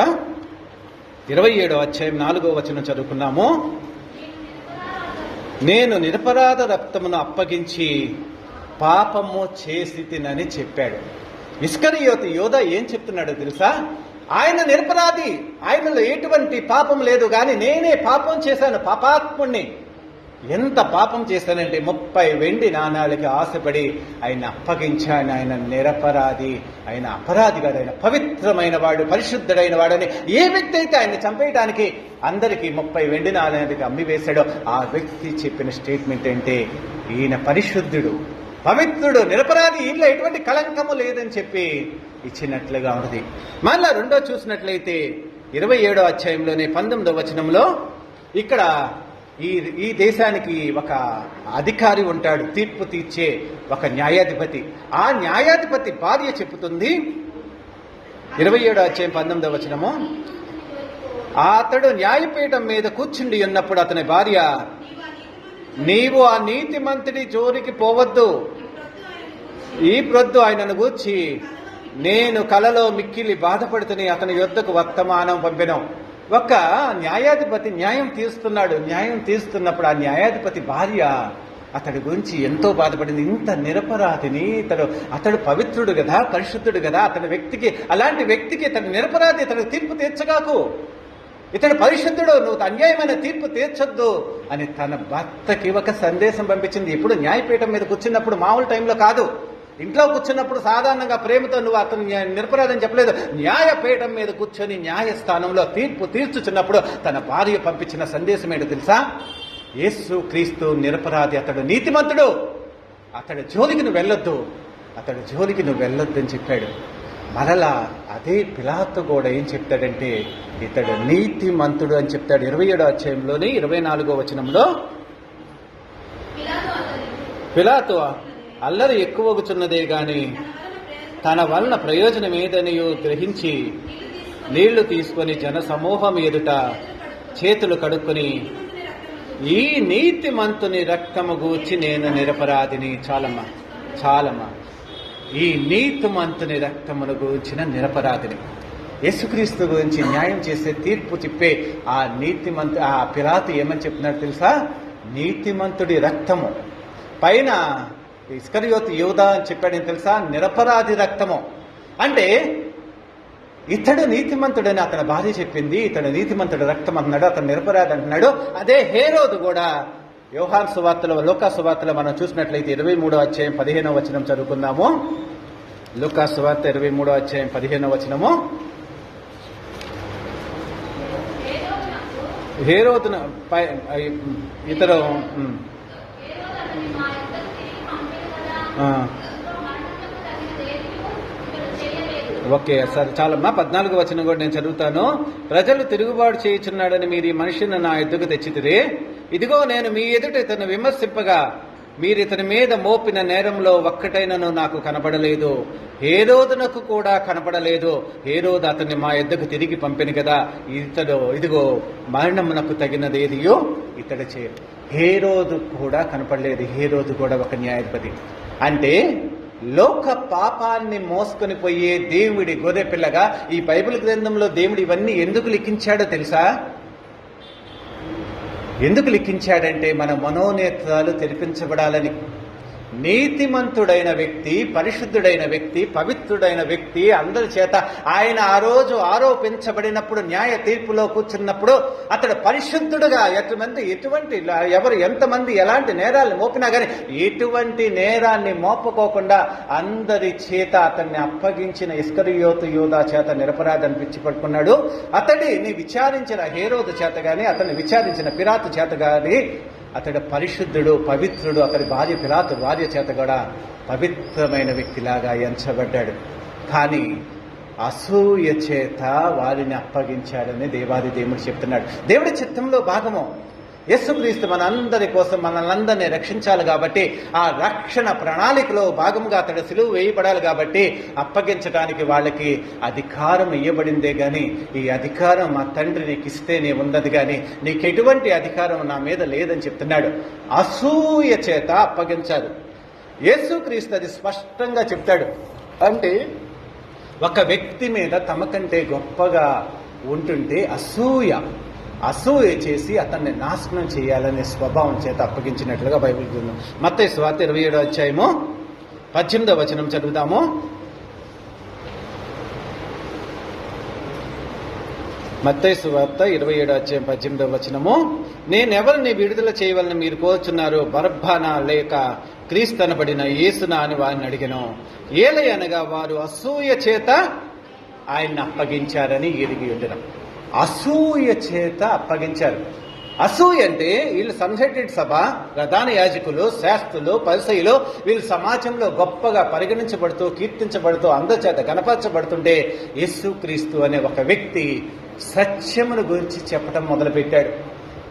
27వ అధ్యాయం 4వ వచనం చదువుకున్నాము. నేను నిరపరాధ రక్తమును అప్పగించి పాపము చేసి తినని చెప్పాడు. ఇస్కరియోతు యోధా ఏం చెప్తున్నాడో తెలుసా? ఆయన నిరపరాధి, ఆయనలో ఎటువంటి పాపం లేదు, కానీ నేనే పాపం చేశాను, పాపాత్ముణ్ణి. ఎంత పాపం చేశానంటే 30 వెండి నాణాలకి ఆశపడి ఆయన అప్పగించాను. ఆయన నిరపరాధి, ఆయన అపరాధి కాదు, ఆయన పవిత్రమైన వాడు, పరిశుద్ధుడైన వాడని ఏ వ్యక్తి అయితే ఆయన చంపేయటానికి అందరికీ 30 వెండి నాణాలకి అమ్మి వేశాడో ఆ వ్యక్తి చెప్పిన స్టేట్మెంట్ అంటే ఈయన పరిశుద్ధుడు, పవిత్రుడు, నిరపరాధి, ఈయనలో ఎటువంటి కళంకము లేదని చెప్పి ఇచ్చినట్లుగా ఉన్నది. మళ్ళా రెండో చూసినట్లయితే 27వ అధ్యాయంలోనే 19వ వచనంలో ఇక్కడ ఈ దేశానికి ఒక అధికారి ఉంటాడు, తీర్పు తీర్చే ఒక న్యాయాధిపతి. ఆ న్యాయాధిపతి భార్య చెప్పుతుంది, 27వ అధ్యాయం 19వ వచనము, అతడు న్యాయపీఠం మీద కూర్చుండి ఉన్నప్పుడు అతని భార్య, నీవు ఆ నీతిమంతుడి జోలికి పోవద్దు, ఈ ప్రొద్దు ఆయనను గూర్చి నేను కలలో మిక్కిలి బాధపడుతుని అతని యొద్దకు వర్తమానం పంపెను. ఒక న్యాయాధిపతి న్యాయం తీస్తున్నాడు. న్యాయం తీస్తున్నప్పుడు ఆ న్యాయాధిపతి భార్య అతడి గురించి ఎంతో బాధపడింది. ఇంత నిరపరాధిని, అతడు పవిత్రుడు కదా, పరిశుద్ధుడు కదా, అలాంటి వ్యక్తికి ఇతడు నిరపరాధి, ఇతడు తీర్పు తీర్చగాకు, ఇతడు పరిశుద్ధుడు, నువ్వు అన్యాయమైన తీర్పు తీర్చొద్దు అని తన భర్తకి ఒక సందేశం పంపించింది. ఇప్పుడు న్యాయపీఠం మీద కూర్చున్నప్పుడు మామూలు టైంలో కాదు, ఇంట్లో కూర్చున్నప్పుడు సాధారణంగా ప్రేమతో నువ్వు అతను నిరపరాధని చెప్పలేదు. న్యాయపీఠం మీద కూర్చొని న్యాయస్థానంలో తీర్పు తీర్చుచున్నప్పుడు తన భార్య పంపించిన సందేశం ఏంటో తెలుసా? యేసు క్రీస్తు నిరపరాధి, అతడు నీతిమంతుడు, అతడి జోలికి నువ్వు వెళ్ళొద్దు అని చెప్పాడు. మరలా అదే పిలాతు కూడా ఏం చెప్తాడంటే ఇతడు నీతిమంతుడు అని చెప్తాడు. 27వ అధ్యాయంలోని 24వ వచనంలో, పిలాతు అల్లరి ఎక్కువగుచున్నదే గాని తన వలన ప్రయోజనం ఏదనియో గ్రహించి నీళ్లు తీసుకొని జన సమూహం ఎదుట చేతులు కడుక్కొని, ఈ నీతిమంతుని రక్తము గూర్చి నేను నిరపరాధిని. చాలమ్మా. ఈ నీతిమంతుని రక్తమును గూర్చిన నిరపరాధిని. యేసుక్రీస్తు గురించి న్యాయం చేసే, తీర్పు చెప్పే ఆ పిలాతు ఏమని చెప్తున్నాడు తెలుసా? నీతిమంతుడి రక్తము. పైన ఇస్కరియోతు యూదా అని చెప్పాడని తెలుసా? నిరపరాధి రక్తము. అంటే ఇతడు నీతిమంతుడని అతని భార్య చెప్పింది, ఇతడు నీతిమంతుడి రక్తం అంటున్నాడు, అతను నిరపరాధి అంటున్నాడు. అదే హేరోదు కూడా యోహాను సువార్తలో, లూకా సువార్తలో మనం చూసినట్లయితే 23వ అధ్యాయం 15వ వచనం చదువుకుందాము. లూకా సువార్త 23వ అధ్యాయం 15వ వచనము. హేరోదున ఇతరు ఓకే సరే చాలమ్మా. 14వ వచనం కూడా నేను చదువుతాను. ప్రజలు తిరుగుబాటు చేయుచున్నాడని మీరు ఈ మనిషిని నా ఎద్దుకు తెచ్చితిరి. ఇదిగో నేను మీ ఎదుట ఇతను విమర్శింపగా మీరు ఇతని మీద మోపిన నేరంలో ఒక్కటైనను నాకు కనపడలేదు. హేరోదునకు కూడా కనపడలేదు. హేరోదు అతన్ని మా ఎద్దకు తిరిగి పంపిన కదా. ఇదిగో మరణమునకు తగినది ఏదియో ఇతడు చేయ. హేరోదు కూడా కనపడలేదు. హేరోదు కూడా ఒక న్యాయాధిపతి. అంటే లోక పాపాన్ని మోసుకొని పోయే దేవుడి గొర్రె పిల్లగా ఈ బైబిల్ గ్రంథంలో దేవుడు ఇవన్నీ ఎందుకు లిఖించాడో తెలుసా? ఎందుకు లిఖించాడంటే మన మనోనేత్రాలు తెరిపించబడాలని. నీతిమంతుడైన వ్యక్తి, పరిశుద్ధుడైన వ్యక్తి, పవిత్రుడైన వ్యక్తి అందరి చేత ఆయన ఆ రోజు ఆరోపించబడినప్పుడు, న్యాయ తీర్పులో కూర్చున్నప్పుడు అతడు పరిశుద్ధుడుగా ఎవరు ఎంతమంది ఎలాంటి నేరాలను మోపినా కానీ ఎటువంటి నేరాన్ని మోపుకోకుండా అందరి చేత అతన్ని అప్పగించిన ఇస్కరియోతు యూదా చేత నిరపరాధి అనిపించి పడుకున్నాడు. అతడిని విచారించిన హేరోదు చేత గాని, అతన్ని విచారించిన పిలాతు చేత గాని అతడు పరిశుద్ధుడు, పవిత్రుడు. అతడి భార్య పిలాతు భార్య చేత కూడా పవిత్రమైన వ్యక్తిలాగా ఎంచబడ్డాడు. కానీ అసూయ చేత వారిని అప్పగించాడని దేవాది దేవుడు చెప్తున్నాడు. దేవుడి చిత్తంలో భాగము యేసుక్రీస్తు మనందరి కోసం మనల్ని రక్షించాలి కాబట్టి, ఆ రక్షణ ప్రణాళికలో భాగముగా అతడు సిలువ వేయబడాలి కాబట్టి అప్పగించడానికి వాళ్ళకి అధికారం ఇవ్వబడిందే గాని, ఈ అధికారం మా తండ్రి నీకు ఇస్తేనే ఉన్నది కానీ నీకు ఎటువంటి అధికారం నా మీద లేదని చెప్తున్నాడు. అసూయ చేత అప్పగించారు. యేసుక్రీస్తు అది స్పష్టంగా చెప్తాడు. అంటే ఒక వ్యక్తి మీద తమకంటే గొప్పగా ఉంటుంటే అసూయ చేసి అతన్ని నాశనం చేయాలనే స్వభావం చేత అప్పగించినట్లుగా బైబిల్ గ్రంథం. మత్తయి సువార్త 27వ అధ్యాయము 18వ వచనం చదువుతాము. మత్తయి సువార్త 27వ అధ్యాయం 18వ వచనము. నేనెవరిని విడుదల చేయవలని మీరు కోరుచున్నారు? బరబ్బనా లేక క్రీస్తు అనబడిన యేసునా అని వారిని అడిగాను. ఏలయనగా వారు అసూయ చేత ఆయన్ని అప్పగించారని ఎరిగి ఉండడం. అసూయ చేత అప్పగించారు. అసూయ అంటే వీళ్ళు సంఘటిత సభ, ప్రధాన యాజకులు, శాస్త్రులు, పరిసయ్యులు వీళ్ళు సమాజంలో గొప్పగా పరిగణించబడుతూ, కీర్తించబడుతూ, అందరి చేత గణపరచబడుతుంటే యేసుక్రీస్తు అనే ఒక వ్యక్తి సత్యమును గురించి చెప్పడం మొదలుపెట్టాడు.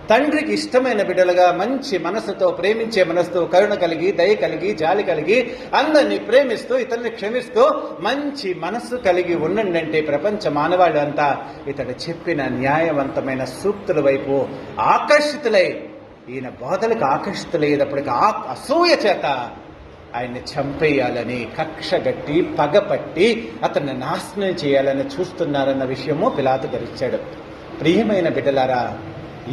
తండ్రికి ఇష్టమైన బిడ్డలుగా మంచి మనసుతో, ప్రేమించే మనసుతో, కరుణ కలిగి, దయ కలిగి, జాలి కలిగి, అందరినీ ప్రేమిస్తూ, ఇతరుని క్షమిస్తూ మంచి మనసు కలిగి ఉండండి అంటే ప్రపంచ మానవాళి అంతా ఇతడు చెప్పిన న్యాయవంతమైన సూక్తుల వైపు ఆకర్షితులై, ఈయన బోధలకు ఆకర్షితులయ్యేటప్పటికి అసూయ చేత ఆయన్ని చంపేయాలని కక్ష గట్టి, పగపట్టి అతన్ని నాశనం చేయాలని చూస్తున్నారన్న విషయము పిలాతు గ్రహించాడు. ప్రియమైన బిడ్డలారా,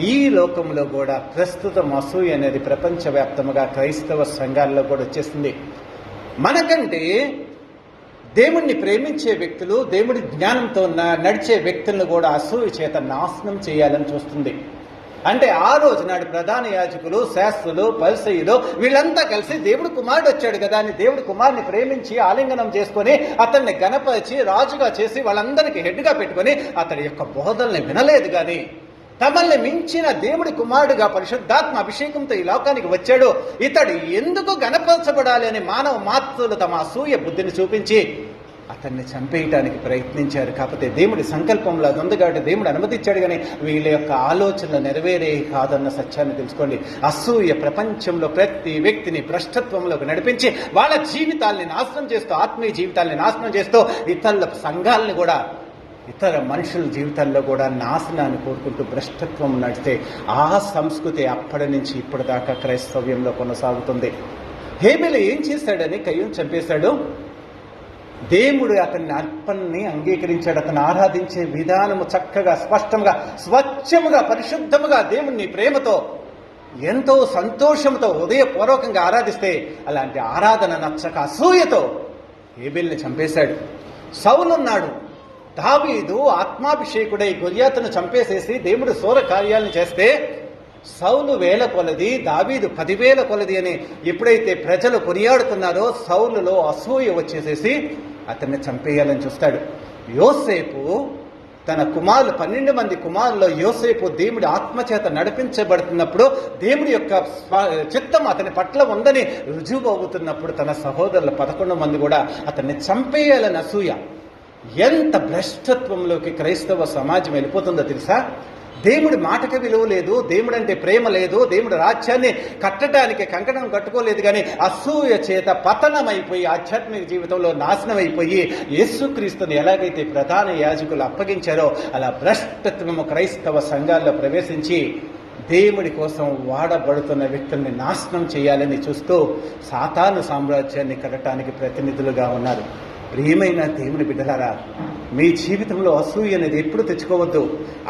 ఈ లోకంలో కూడా ప్రస్తుతం అసూయ అనేది ప్రపంచవ్యాప్తంగా క్రైస్తవ సంఘాల్లో కూడా వచ్చేస్తుంది. మనకంటే దేవుణ్ణి ప్రేమించే వ్యక్తులు, దేవుడి జ్ఞానంతో నడిచే వ్యక్తులను కూడా అసూయ చేత నాశనం చేయాలని చూస్తుంది. అంటే ఆ రోజు నాడు ప్రధాన యాజకులు, శాస్త్రులు, పరిసయ్యులు వీళ్ళంతా కలిసి దేవుడు కుమారుడు వచ్చాడు కదా అని దేవుడి కుమారుని ప్రేమించి ఆలింగనం చేసుకొని అతన్ని గణపరిచి రాజుగా చేసి వాళ్ళందరికీ హెడ్గా పెట్టుకొని అతడి యొక్క బోధల్ని వినలేదు. కానీ తమల్ని మించిన దేవుడి కుమారుడుగా పరిశుద్ధాత్మ అభిషేకంతో ఈ లోకానికి వచ్చాడు, ఇతడు ఎందుకు గణపరచబడాలి అని మానవ మాతృలు తమ అసూయ బుద్ధిని చూపించి అతన్ని చంపేయటానికి ప్రయత్నించారు. కాకపోతే దేవుడి సంకల్పంలో అది ఉంది కాబట్టి దేవుడు అనుమతించాడు. కానీ వీళ్ళ యొక్క ఆలోచనలు నెరవేరే కాదన్న సత్యాన్ని తెలుసుకోండి. అసూయ ప్రపంచంలో ప్రతి వ్యక్తిని భ్రష్టత్వంలోకి నడిపించి వాళ్ళ జీవితాల్ని నాశనం చేస్తూ, ఆత్మీయ జీవితాల్ని నాశనం చేస్తూ, ఇతరుల సంఘాలని కూడా ఇతర మనుషుల జీవితాల్లో కూడా నాశనాన్ని కోరుకుంటూ భ్రష్టత్వం నడితే ఆ సంస్కృతి అప్పటి నుంచి ఇప్పటిదాకా క్రైస్తవ్యంలో కొనసాగుతుంది. హేబెలు ఏం చేశాడని కయ్యూను చంపేశాడు. దేవుడు అతని అర్పణని అంగీకరించాడు. అతను ఆరాధించే విధానము చక్కగా, స్పష్టంగా, స్వచ్ఛముగా, పరిశుద్ధముగా దేవుణ్ణి ప్రేమతో, ఎంతో సంతోషంతో, హృదయపూర్వకంగా ఆరాధిస్తే అలాంటి ఆరాధన నచ్చక అసూయతో హేబెల్ని చంపేశాడు. సౌలున్నాడు. దావీదు ఆత్మాభిషేకుడై గొలియాతును చంపేసేసి దేవుడు శూర కార్యాలను చేస్తే సౌలు 1000 కొలది, దావీదు 10,000 కొలది అని ఎప్పుడైతే ప్రజలు కొనియాడుతున్నారో సౌలులో అసూయ వచ్చేసేసి అతన్ని చంపేయాలని చూస్తాడు. యోసేపు తన కుమారులు 12 మంది కుమారుల్లో యోసేపు దేవుడి ఆత్మచేత నడిపించబడుతున్నప్పుడు, దేవుడి యొక్క చిత్తం అతని పట్ల ఉందని రుజువు అవుతున్నప్పుడు తన సహోదరులు 11 మంది కూడా అతన్ని చంపేయాలని అసూయ. ఎంత భ్రష్టత్వంలోకి క్రైస్తవ సమాజం వెళ్ళిపోతుందో తెలుసా? దేవుడి మాటకి విలువ లేదు, దేవుడు అంటే ప్రేమ లేదు, దేవుడి రాజ్యాన్ని కట్టడానికి కంకణం కట్టుకోలేదు. కానీ అసూయ చేత పతనమైపోయి ఆధ్యాత్మిక జీవితంలో నాశనం అయిపోయి యేసుక్రీస్తుని ఎలాగైతే ప్రధాన యాజకులు అప్పగించారో అలా భ్రష్టత్వము క్రైస్తవ సంఘాల్లో ప్రవేశించి దేవుడి కోసం వాడబడుతున్న వ్యక్తుల్ని నాశనం చేయాలని చూస్తూ సాతాను సామ్రాజ్యాన్ని కట్టడానికి ప్రతినిధులుగా ఉన్నారు. ప్రియమైన దేవుని బిడ్డలారా, మీ జీవితంలో అసూయ అనేది ఎప్పుడు తెచ్చుకోవద్దు.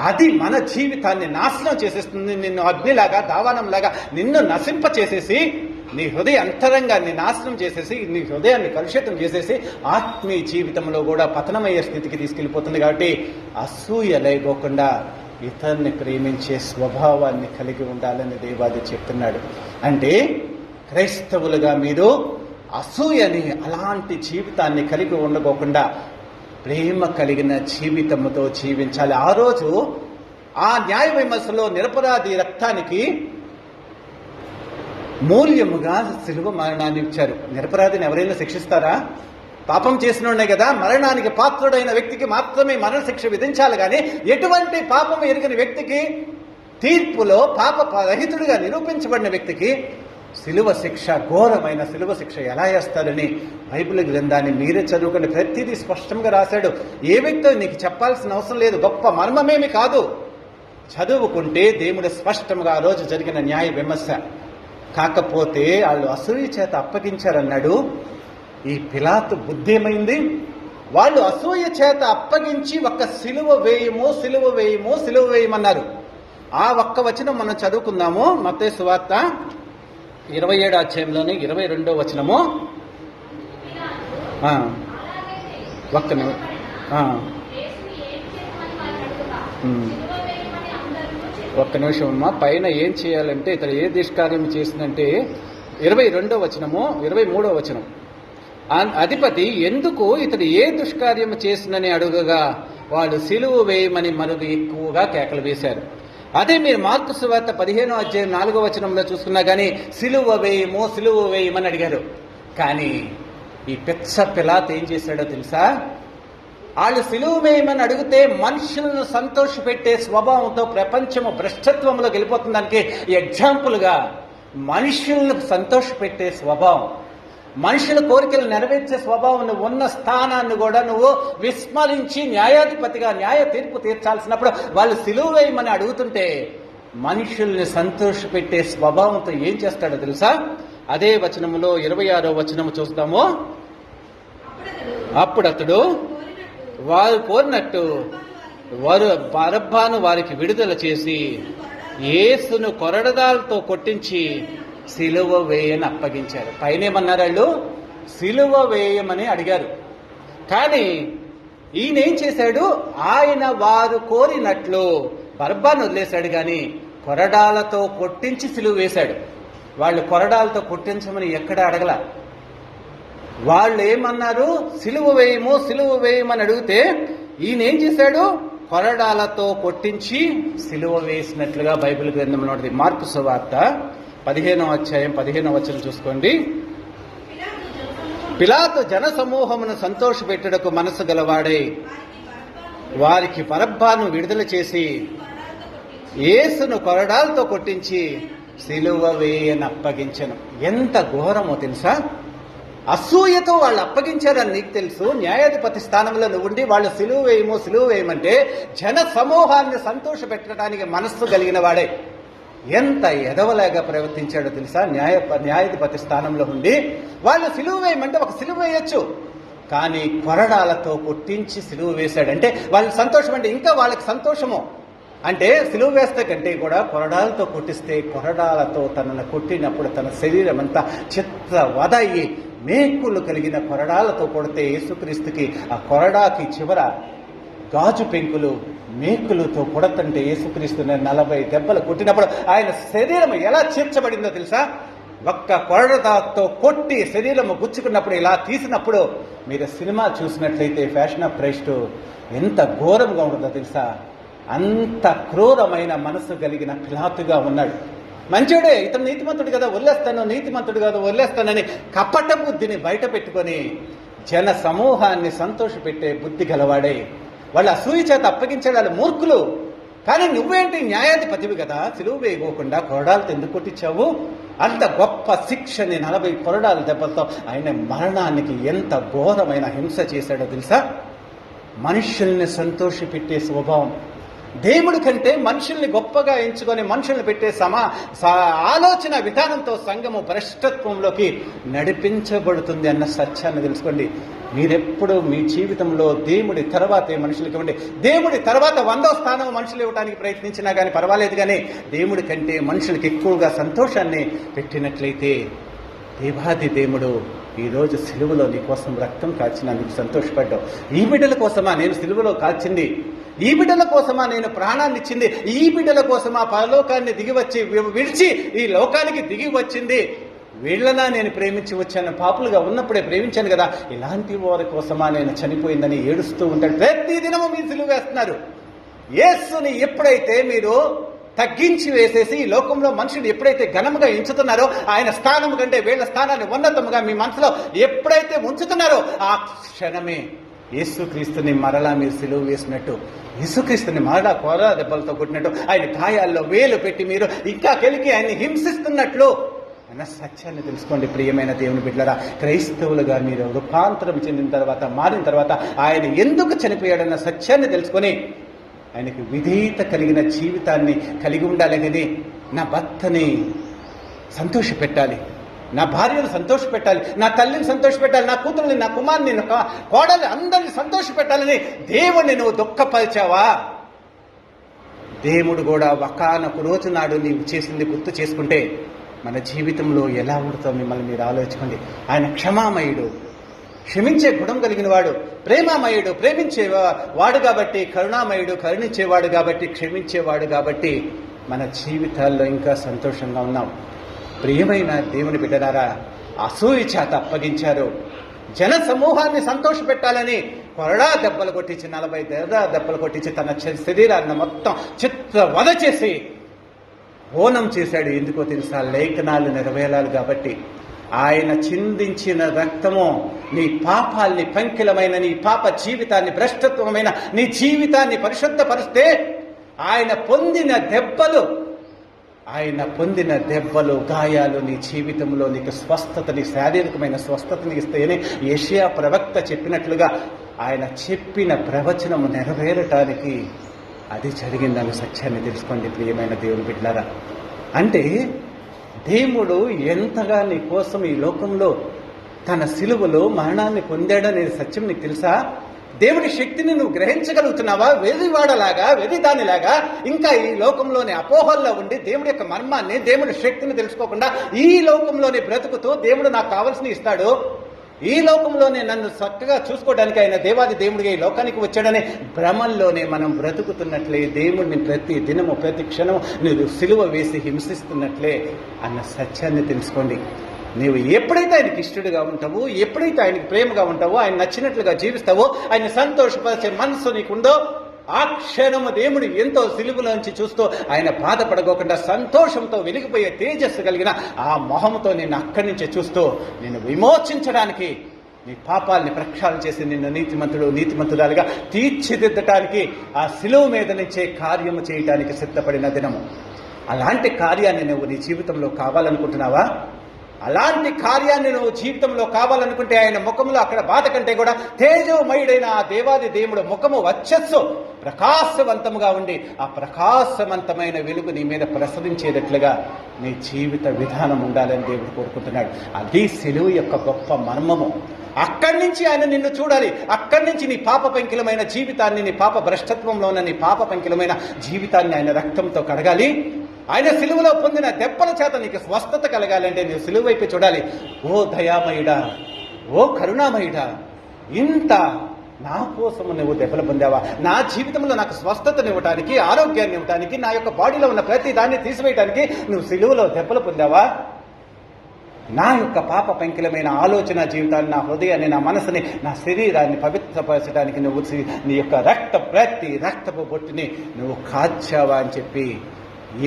అది మన జీవితాన్ని నాశనం చేసేస్తుంది. నిన్ను అగ్నిలాగా, దావానంలాగా నిన్ను నశింప చేసేసి, నీ హృదయ అంతరంగాన్ని నాశనం చేసేసి, నీ హృదయాన్ని కలుషితం చేసేసి ఆత్మీయ జీవితంలో కూడా పతనమయ్యే స్థితికి తీసుకెళ్ళిపోతుంది. కాబట్టి అసూయ లేకోకుండా ఇతరుని ప్రేమించే స్వభావాన్ని కలిగి ఉండాలని దేవాది చెప్తున్నాడు. అంటే క్రైస్తవులుగా మీరు అసూయని, అలాంటి జీవితాన్ని కలిగి ఉండకోకుండా ప్రేమ కలిగిన జీవితంతో జీవించాలి. ఆ రోజు ఆ న్యాయ విమర్శలో నిరపరాధి రక్తానికి మూల్యముగా శిలువ మరణాన్ని ఇచ్చారు. నిరపరాధిని ఎవరైనా శిక్షిస్తారా? పాపం చేసినోడే కదా. మరణానికి పాత్రుడైన వ్యక్తికి మాత్రమే మరణ శిక్ష విధించాలి. కానీ ఎటువంటి పాపం ఎరిగిన వ్యక్తికి, తీర్పులో పాప రహితుడిగా నిరూపించబడిన వ్యక్తికి శిలువ శిక్ష, ఘోరమైన శిలువ శిక్ష ఎలా వేస్తారని బైబిల్ గ్రంథాన్ని మీరే చదువుకుని ప్రతిదీ స్పష్టంగా రాశాడు. ఏ వ్యక్తో నీకు చెప్పాల్సిన అవసరం లేదు. గొప్ప మర్మమేమి కాదు. చదువుకుంటే దేవుడు స్పష్టంగా ఆ రోజు జరిగిన న్యాయ విమర్శ. కాకపోతే వాళ్ళు అసూయ చేత అప్పగించారన్నాడు. ఈ పిలాతు బుద్ధి ఏమైంది? వాళ్ళు అసూయ చేత అప్పగించి ఒక్క సిలువ వేయము, సిలువ వేయము, సిలువ వేయమన్నారు. ఆ ఒక్క వచనం మనం చదువుకుందాము. మత్తయి సువార్త 27వ అధ్యాయంలోని 22వ వచనము. ఒక్క నిమిషం అమ్మా. పైన ఏం చేయాలంటే ఇతడు ఏ దుష్కార్యం చేసిందంటే 22వ వచనము, 23వ వచనం. అధిపతి ఎందుకు ఇతడు ఏ దుష్కార్యం చేసిందని అడుగగా వాళ్ళు సిలువ వేయమని మనకు ఎక్కువగా కేకలు వేశారు. అదే మీరు మార్కు సువార్త 15వ అధ్యాయం 4వ వచనంలో చూసుకున్నా కానీ సిలువ వేయము, సిలువ వేయమని అడిగారు. కానీ ఈ పెచ్చ పిలాతు ఏం చేశాడో తెలుసా? వాళ్ళు సిలువ వేయమని అడిగితే మనుషులను సంతోషపెట్టే స్వభావంతో ప్రపంచము భ్రష్టత్వంలో వెళ్ళిపోతుందానికి ఎగ్జాంపుల్గా మనుషులను సంతోషపెట్టే స్వభావం, మనుషుల కోరికలు నెరవేర్చే స్వభావం ఉన్న స్థానాన్ని కూడా నువ్వు విస్మరించి న్యాయాధిపతిగా న్యాయ తీర్పు తీర్చాల్సినప్పుడు వాళ్ళు సిలువ వేయమని అడుగుతుంటే మనుషుల్ని సంతోషపెట్టే స్వభావంతో ఏం చేస్తాడో తెలుసా? అదే వచనములో 26వ వచనము చూస్తాము. అప్పుడు అతడు వారు కోరినట్టు బరబ్బను వారికి విడుదల చేసి యేసును కొరడాలతో కొట్టించి సిలువ వేయని అప్పగించారు. పైన ఏమన్నారు? వాళ్ళు సిలువ వేయమని అడిగారు. కానీ ఈయన ఏం చేశాడు? ఆయన వారు కోరినట్లు బరబ్బను వదిలేశాడు. కానీ కొరడాలతో కొట్టించి సిలువ వేశాడు. వాళ్ళు కొరడాలతో కొట్టించమని ఎక్కడ అడగల. వాళ్ళు ఏమన్నారు? సిలువ వేయము, సిలువ వేయమని అడిగితే ఈయన ఏం చేశాడు? కొరడాలతో కొట్టించి సిలువ వేసినట్లుగా బైబిల్ గ్రంథంలో ఉన్నది. మార్కు సువార్త 15వ అధ్యాయం 15వ వచనం చూసుకోండి. పిలాతు జన సమూహమును సంతోషపెట్టుటకు మనసు గలవాడై వారికి బరబ్బను విడుదల చేసి యేసును కొరడాలతో కొట్టించి సిలువ వేయని అప్పగించను. ఎంత ఘోరమో తెలుసా? అసూయతో వాళ్ళు అప్పగించారని నీకు తెలుసు. న్యాయాధిపతి స్థానంలో నువ్వు ఉండి వాళ్ళు సిలువ వేయమంటే జన సమూహాన్ని సంతోష పెట్టడానికి మనస్సు కలిగిన వాడే ఎంత ఎదవలాగా ప్రవర్తించాడో తెలుసా. న్యాయాధిపతి స్థానంలో ఉండి వాళ్ళు సిలువ వేయమంటే ఒక సిలువ వేయొచ్చు, కానీ కొరడాలతో కొట్టించి సిలువ వేశాడంటే వాళ్ళు సంతోషం. అంటే ఇంకా వాళ్ళకి సంతోషము అంటే సిలువ వేస్తే కంటే కూడా కొరడాలతో కొట్టిస్తే, కొరడాలతో తనను కొట్టినప్పుడు తన శరీరం అంతా చిత్రవద అయ్యి మేకులు కలిగిన కొరడాలతో కొడితే యేసుక్రీస్తుకి ఆ కొరడాకి చివర గాజు పెంకులు మేకులతో కొడతంటే యేసుక్రీస్తుని 40 దెబ్బలు కొట్టినప్పుడు ఆయన శరీరం ఎలా చీర్చబడిందో తెలుసా. ఒక్క కొరడాతో కొట్టి శరీరము గుచ్చుకున్నప్పుడు ఇలా తీసినప్పుడు మీరు సినిమా చూసినట్లయితే ఫ్యాషన్ ఆఫ్ క్రైస్ట్ ఎంత ఘోరంగా ఉంటుందో తెలుసా. అంత క్రూరమైన మనసు కలిగిన పిలాతుగా ఉన్నాడు. మంచోడే, ఇతను నీతిమంతుడు కదా వదిలేస్తాను, నీతిమంతుడు కదా వదిలేస్తానని కపట బుద్ధిని బయట పెట్టుకొని జన సమూహాన్ని సంతోషపెట్టే బుద్ధి గలవాడే. వాళ్ళు అసూయ చేత అప్పగించాడు, వాళ్ళు మూర్ఖులు. కానీ నువ్వేంటి న్యాయాధిపతివి కదా, సిలువ వేయకోకుండా కొరడాలతో ఎందుకు కొట్టించావు? అంత గొప్ప శిక్షని 40 కొరడాల దెబ్బలతో ఆయన మరణానికి ఎంత ఘోరమైన హింస చేశాడో తెలుసా. మనుషుల్ని సంతోషపెట్టే స్వభావం దేవుడి కంటే మనుషుల్ని గొప్పగా ఎంచుకొని మనుషుల్ని పెట్టే ఆలోచన విధానంతో సంఘము భ్రష్టత్వంలోకి నడిపించబడుతుంది అన్న సత్యాన్ని తెలుసుకోండి. మీరెప్పుడు మీ జీవితంలో దేవుడి తర్వాతే మనుషులకి ఇవ్వండి. దేవుడి తర్వాత 100వ స్థానం మనుషులు ఇవ్వడానికి ప్రయత్నించినా కానీ పర్వాలేదు, కానీ దేవుడి కంటే మనుషులకి ఎక్కువగా సంతోషాన్ని పెట్టినట్లయితే దేవాది దేవుడు ఈరోజు సిలువలో నీ కోసం రక్తం కాల్చినందుకు సంతోషపడ్డావు. ఈ బిడ్డల కోసమా నేను సిలువలో కాల్చింది? ఈ బిడ్డల కోసమా నేను ప్రాణాన్ని ఇచ్చింది? ఈ బిడ్డల కోసమా పరలోకాన్ని దిగివచ్చి విడిచి ఈ లోకానికి దిగి వచ్చింది? వీళ్ళనా నేను ప్రేమించి వచ్చాను? పాపులుగా ఉన్నప్పుడే ప్రేమించాను కదా, ఇలాంటి వారి కోసమా నేను చనిపోయిందని ఏడుస్తూ ఉంటాడు. ప్రతి దినము మీరు సిలువ వేస్తున్నారు. యేసుని ఎప్పుడైతే మీరు తగ్గించి వేసేసి ఈ లోకంలో మనుషులు ఎప్పుడైతే ఘనముగా ఎంచుతున్నారో, ఆయన స్థానం కంటే వీళ్ళ స్థానాన్ని ఉన్నతముగా మీ మనసులో ఎప్పుడైతే ఉంచుతున్నారో ఆ క్షణమే యేసుక్రీస్తుని మరలా మీరు సిలువ వేసినట్టు, యేసుక్రీస్తుని మరలా కొరడా దెబ్బలతో కొట్టినట్టు, ఆయన గాయాల్లో వేలు పెట్టి మీరు ఇంకా కెలికి ఆయన్ని హింసిస్తున్నట్లు అన్న సత్యాన్ని తెలుసుకోండి. ప్రియమైన దేవుని బిడ్డలారా, క్రైస్తవులుగా మీరు రూపాంతరం చెందిన తర్వాత, మారిన తర్వాత ఆయన ఎందుకు చనిపోయాడన్న సత్యాన్ని తెలుసుకొని ఆయనకు విధేయత కలిగిన జీవితాన్ని కలిగి ఉండాలి. కానీ నా భర్తని సంతోషపెట్టాలి, నా భార్యను సంతోషపెట్టాలి, నా తల్లిని సంతోషపెట్టాలి, నా కూతుర్ని, నా కుమార్ని, నా కోడల్ని, అందరినీ సంతోషపెట్టాలని దేవుణ్ణి నువ్వు దుఃఖపరిచావా? దేవుడు కూడా ఒకానొక రోజు నాడు నీవు చేసింది గుర్తు చేసుకుంటే మన జీవితంలో ఎలా ఉంటుందో మిమ్మల్ని మీరు ఆలోచించుకోండి. ఆయన క్షమామయుడు, క్షమించే గుణం కలిగిన వాడు, ప్రేమామయుడు, ప్రేమించేవాడు కాబట్టి, కరుణామయుడు, కరుణించేవాడు కాబట్టి, క్షమించేవాడు కాబట్టి మన జీవితాల్లో ఇంకా సంతోషంగా ఉన్నాం. ప్రియమైన దేవుని బిడ్డలారా, అసూయ చేత అప్పగించారు. జన సమూహాన్ని సంతోషపెట్టాలని కొరడా దెబ్బలు కొట్టించి, 40 దెబ్బలు కొట్టించి తన శరీరాన్ని మొత్తం చిత్రవద చేసి హోనం చేశాడు. ఎందుకో తెలుసా? లేఖనాలు నెరవేరాలి కాబట్టి. ఆయన చిందించిన రక్తము నీ పాపాల్ని, పంకిలమైన నీ పాప జీవితాన్ని, భ్రష్టత్వమైన నీ జీవితాన్ని పరిశుద్ధపరిస్తే ఆయన పొందిన దెబ్బలు, గాయాలు నీ జీవితంలో నీకు స్వస్థతని, శారీరకమైన స్వస్థతని ఇస్తాయని యెషయా ప్రవక్త చెప్పినట్లుగా ఆయన చెప్పిన ప్రవచనము నెరవేరటానికి అది జరిగిందన్న సత్యాన్ని తెలుసుకోండి. ప్రియమైన దేవుని బిడ్డలారా, అంటే దేవుడు ఎంతగా నీ కోసం ఈ లోకంలో తన సిలువలో మరణాన్ని పొందాడనే సత్యం నీకు తెలుసా? దేవుడి శక్తిని నువ్వు గ్రహించగలుగుతున్నావా? వెర్రివాడలాగా, వెర్రిదానిలాగా ఇంకా ఈ లోకంలోని అపోహల్లో ఉండి దేవుడి యొక్క మర్మాన్ని, దేవుడి శక్తిని తెలుసుకోకుండా ఈ లోకంలోని బ్రతుకుతూ దేవుడు నాకు కావలసిన ఇస్తాడు, ఈ లోకంలోనే నన్ను చక్కగా చూసుకోవడానికి ఆయన దేవాది దేవుడిగా ఈ లోకానికి వచ్చాడనే భ్రమంలోనే మనం బ్రతుకుతున్నట్లే, దేవుడిని ప్రతి దినము, ప్రతి క్షణము నువ్వు సిలువ వేసి హింసిస్తున్నట్లే అన్న సత్యాన్ని తెలుసుకోండి. నీవు ఎప్పుడైతే ఆయనకి ఇష్టడుగా ఉంటావో, ఎప్పుడైతే ఆయనకి ప్రేమగా ఉంటావో, ఆయన నచ్చినట్లుగా జీవిస్తావో, ఆయన సంతోషపరిచే మనసు నీకుందో, ఆ క్షణము దేవుడు ఎంతో సిలువలోంచి చూస్తూ ఆయన బాధపడకోకుండా సంతోషంతో వెలిగిపోయే తేజస్సు కలిగిన ఆ మొహంతో నిన్ను అక్కడి నుంచి చూస్తూ నిన్ను విమోచించడానికి, నీ పాపాలని ప్రక్షాళన చేసి నిన్ను నీతిమంతురాలుగా తీర్చిదిద్దటానికి ఆ సిలువ మీద నుంచే కార్యము చేయటానికి సిద్ధపడిన దినము. అలాంటి కార్యాన్ని నువ్వు నీ జీవితంలో కావాలనుకుంటున్నావా? అలాంటి కార్యాన్ని నువ్వు జీవితంలో కావాలనుకుంటే ఆయన ముఖంలో అక్కడ బాధ కంటే కూడా తేజోమయుడైన ఆ దేవాది దేవుడు ముఖము వచ్చస్సు ప్రకాశవంతముగా ఉండి ఆ ప్రకాశవంతమైన వెలుగు నీ మీద ప్రసరించేటట్లుగా నీ జీవిత విధానం ఉండాలని దేవుడు కోరుకుంటున్నాడు. అది సిలువ యొక్క గొప్ప మర్మము. అక్కడి నుంచి ఆయన నిన్ను చూడాలి. అక్కడి నుంచి నీ పాప పంకిలమైన జీవితాన్ని, నీ పాప భ్రష్టత్వంలో ఉన్న నీ పాప పంకిలమైన జీవితాన్ని ఆయన రక్తంతో కడగాలి. ఆయన సిలువలో పొందిన దెబ్బల చేత నీకు స్వస్థత కలగాలంటే నీవు సిలువ వైపు చూడాలి. ఓ దయామయుడా, ఓ కరుణామయుడా, ఇంత నా కోసం నువ్వు దెబ్బలు పొందావా? నా జీవితంలో నాకు స్వస్థతనివ్వటానికి, ఆరోగ్యాన్ని ఇవ్వటానికి, నా యొక్క బాడీలో ఉన్న ప్రతి దాన్ని తీసివేయటానికి నువ్వు సిలువలో దెబ్బలు పొందావా? నా యొక్క పాప పంకిలమైన ఆలోచన జీవితాన్ని, నా హృదయాన్ని, నా మనసుని, నా శరీరాన్ని పవిత్రపరచడానికి నువ్వు నీ యొక్క ప్రతి రక్తపు బొట్టుని నువ్వు కాచావా అని చెప్పి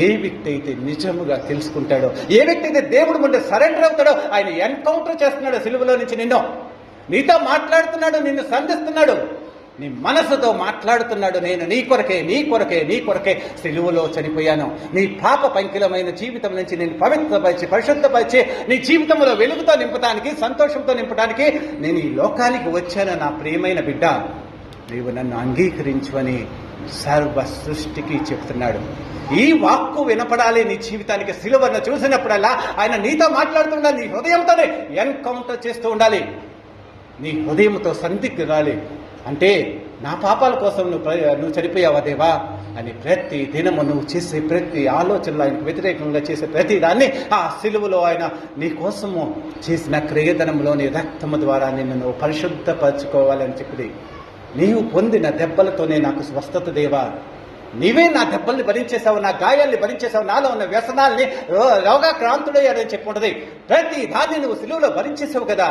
ఏ వ్యక్తి అయితే నిజముగా తెలుసుకుంటాడో, ఏ వ్యక్తి అయితే దేవుడు ముందు సరెండర్ అవుతాడో ఆయన ఎన్కౌంటర్ చేస్తున్నాడు. సిలువలో నుంచి నీతో మాట్లాడుతున్నాడు, నిన్ను సంధిస్తున్నాడు, నీ మనసుతో మాట్లాడుతున్నాడు. నేను నీ కొరకే సిలువలో చనిపోయాను. నీ పాప పంకిలమైన జీవితం నుంచి నేను పవిత్రపరిచి, పరిశుద్ధపరిచి నీ జీవితంలో వెలుగుతో నింపడానికి, సంతోషంతో నింపడానికి నేను ఈ లోకానికి వచ్చాను. నా ప్రియమైన బిడ్డ, నీవు నన్ను అంగీకరించువని సర్వ సృష్టికి చెప్తున్నాడు. ఈ వాక్కు వినపడాలి నీ జీవితానికి. సిలువను చూసినప్పుడల్లా ఆయన నీతో మాట్లాడుతుండాలి. నీ హృదయంతోనే ఎన్కౌంటర్ చేస్తూ ఉండాలి. నీ హృదయంతో సంధికి రాలి. అంటే నా పాపాల కోసం నువ్వు చనిపోయావా దేవా అని ప్రతి దినము నువ్వు చేసే ప్రతి ఆలోచనలో ఆయనకు వ్యతిరేకంగా చేసే ప్రతి దాన్ని ఆ సిలువలో ఆయన నీ కోసము చేసిన క్రియధనంలోని రక్తము ద్వారా నిన్ను నువ్వు పరిశుద్ధపరచుకోవాలని చెప్పింది. నీవు పొందిన దెబ్బలతోనే నాకు స్వస్థత దేవా, నీవే నా దెబ్బల్ని భరించేశావు, నా గాయాల్ని భరించేశావు, నాలో ఉన్న వ్యసనాల్ని రోగాక్రాంతుడయ్యాడని చెప్పుకుంటుంది. ప్రతి దాన్ని నువ్వు సిలువలో భరించేసావు కదా,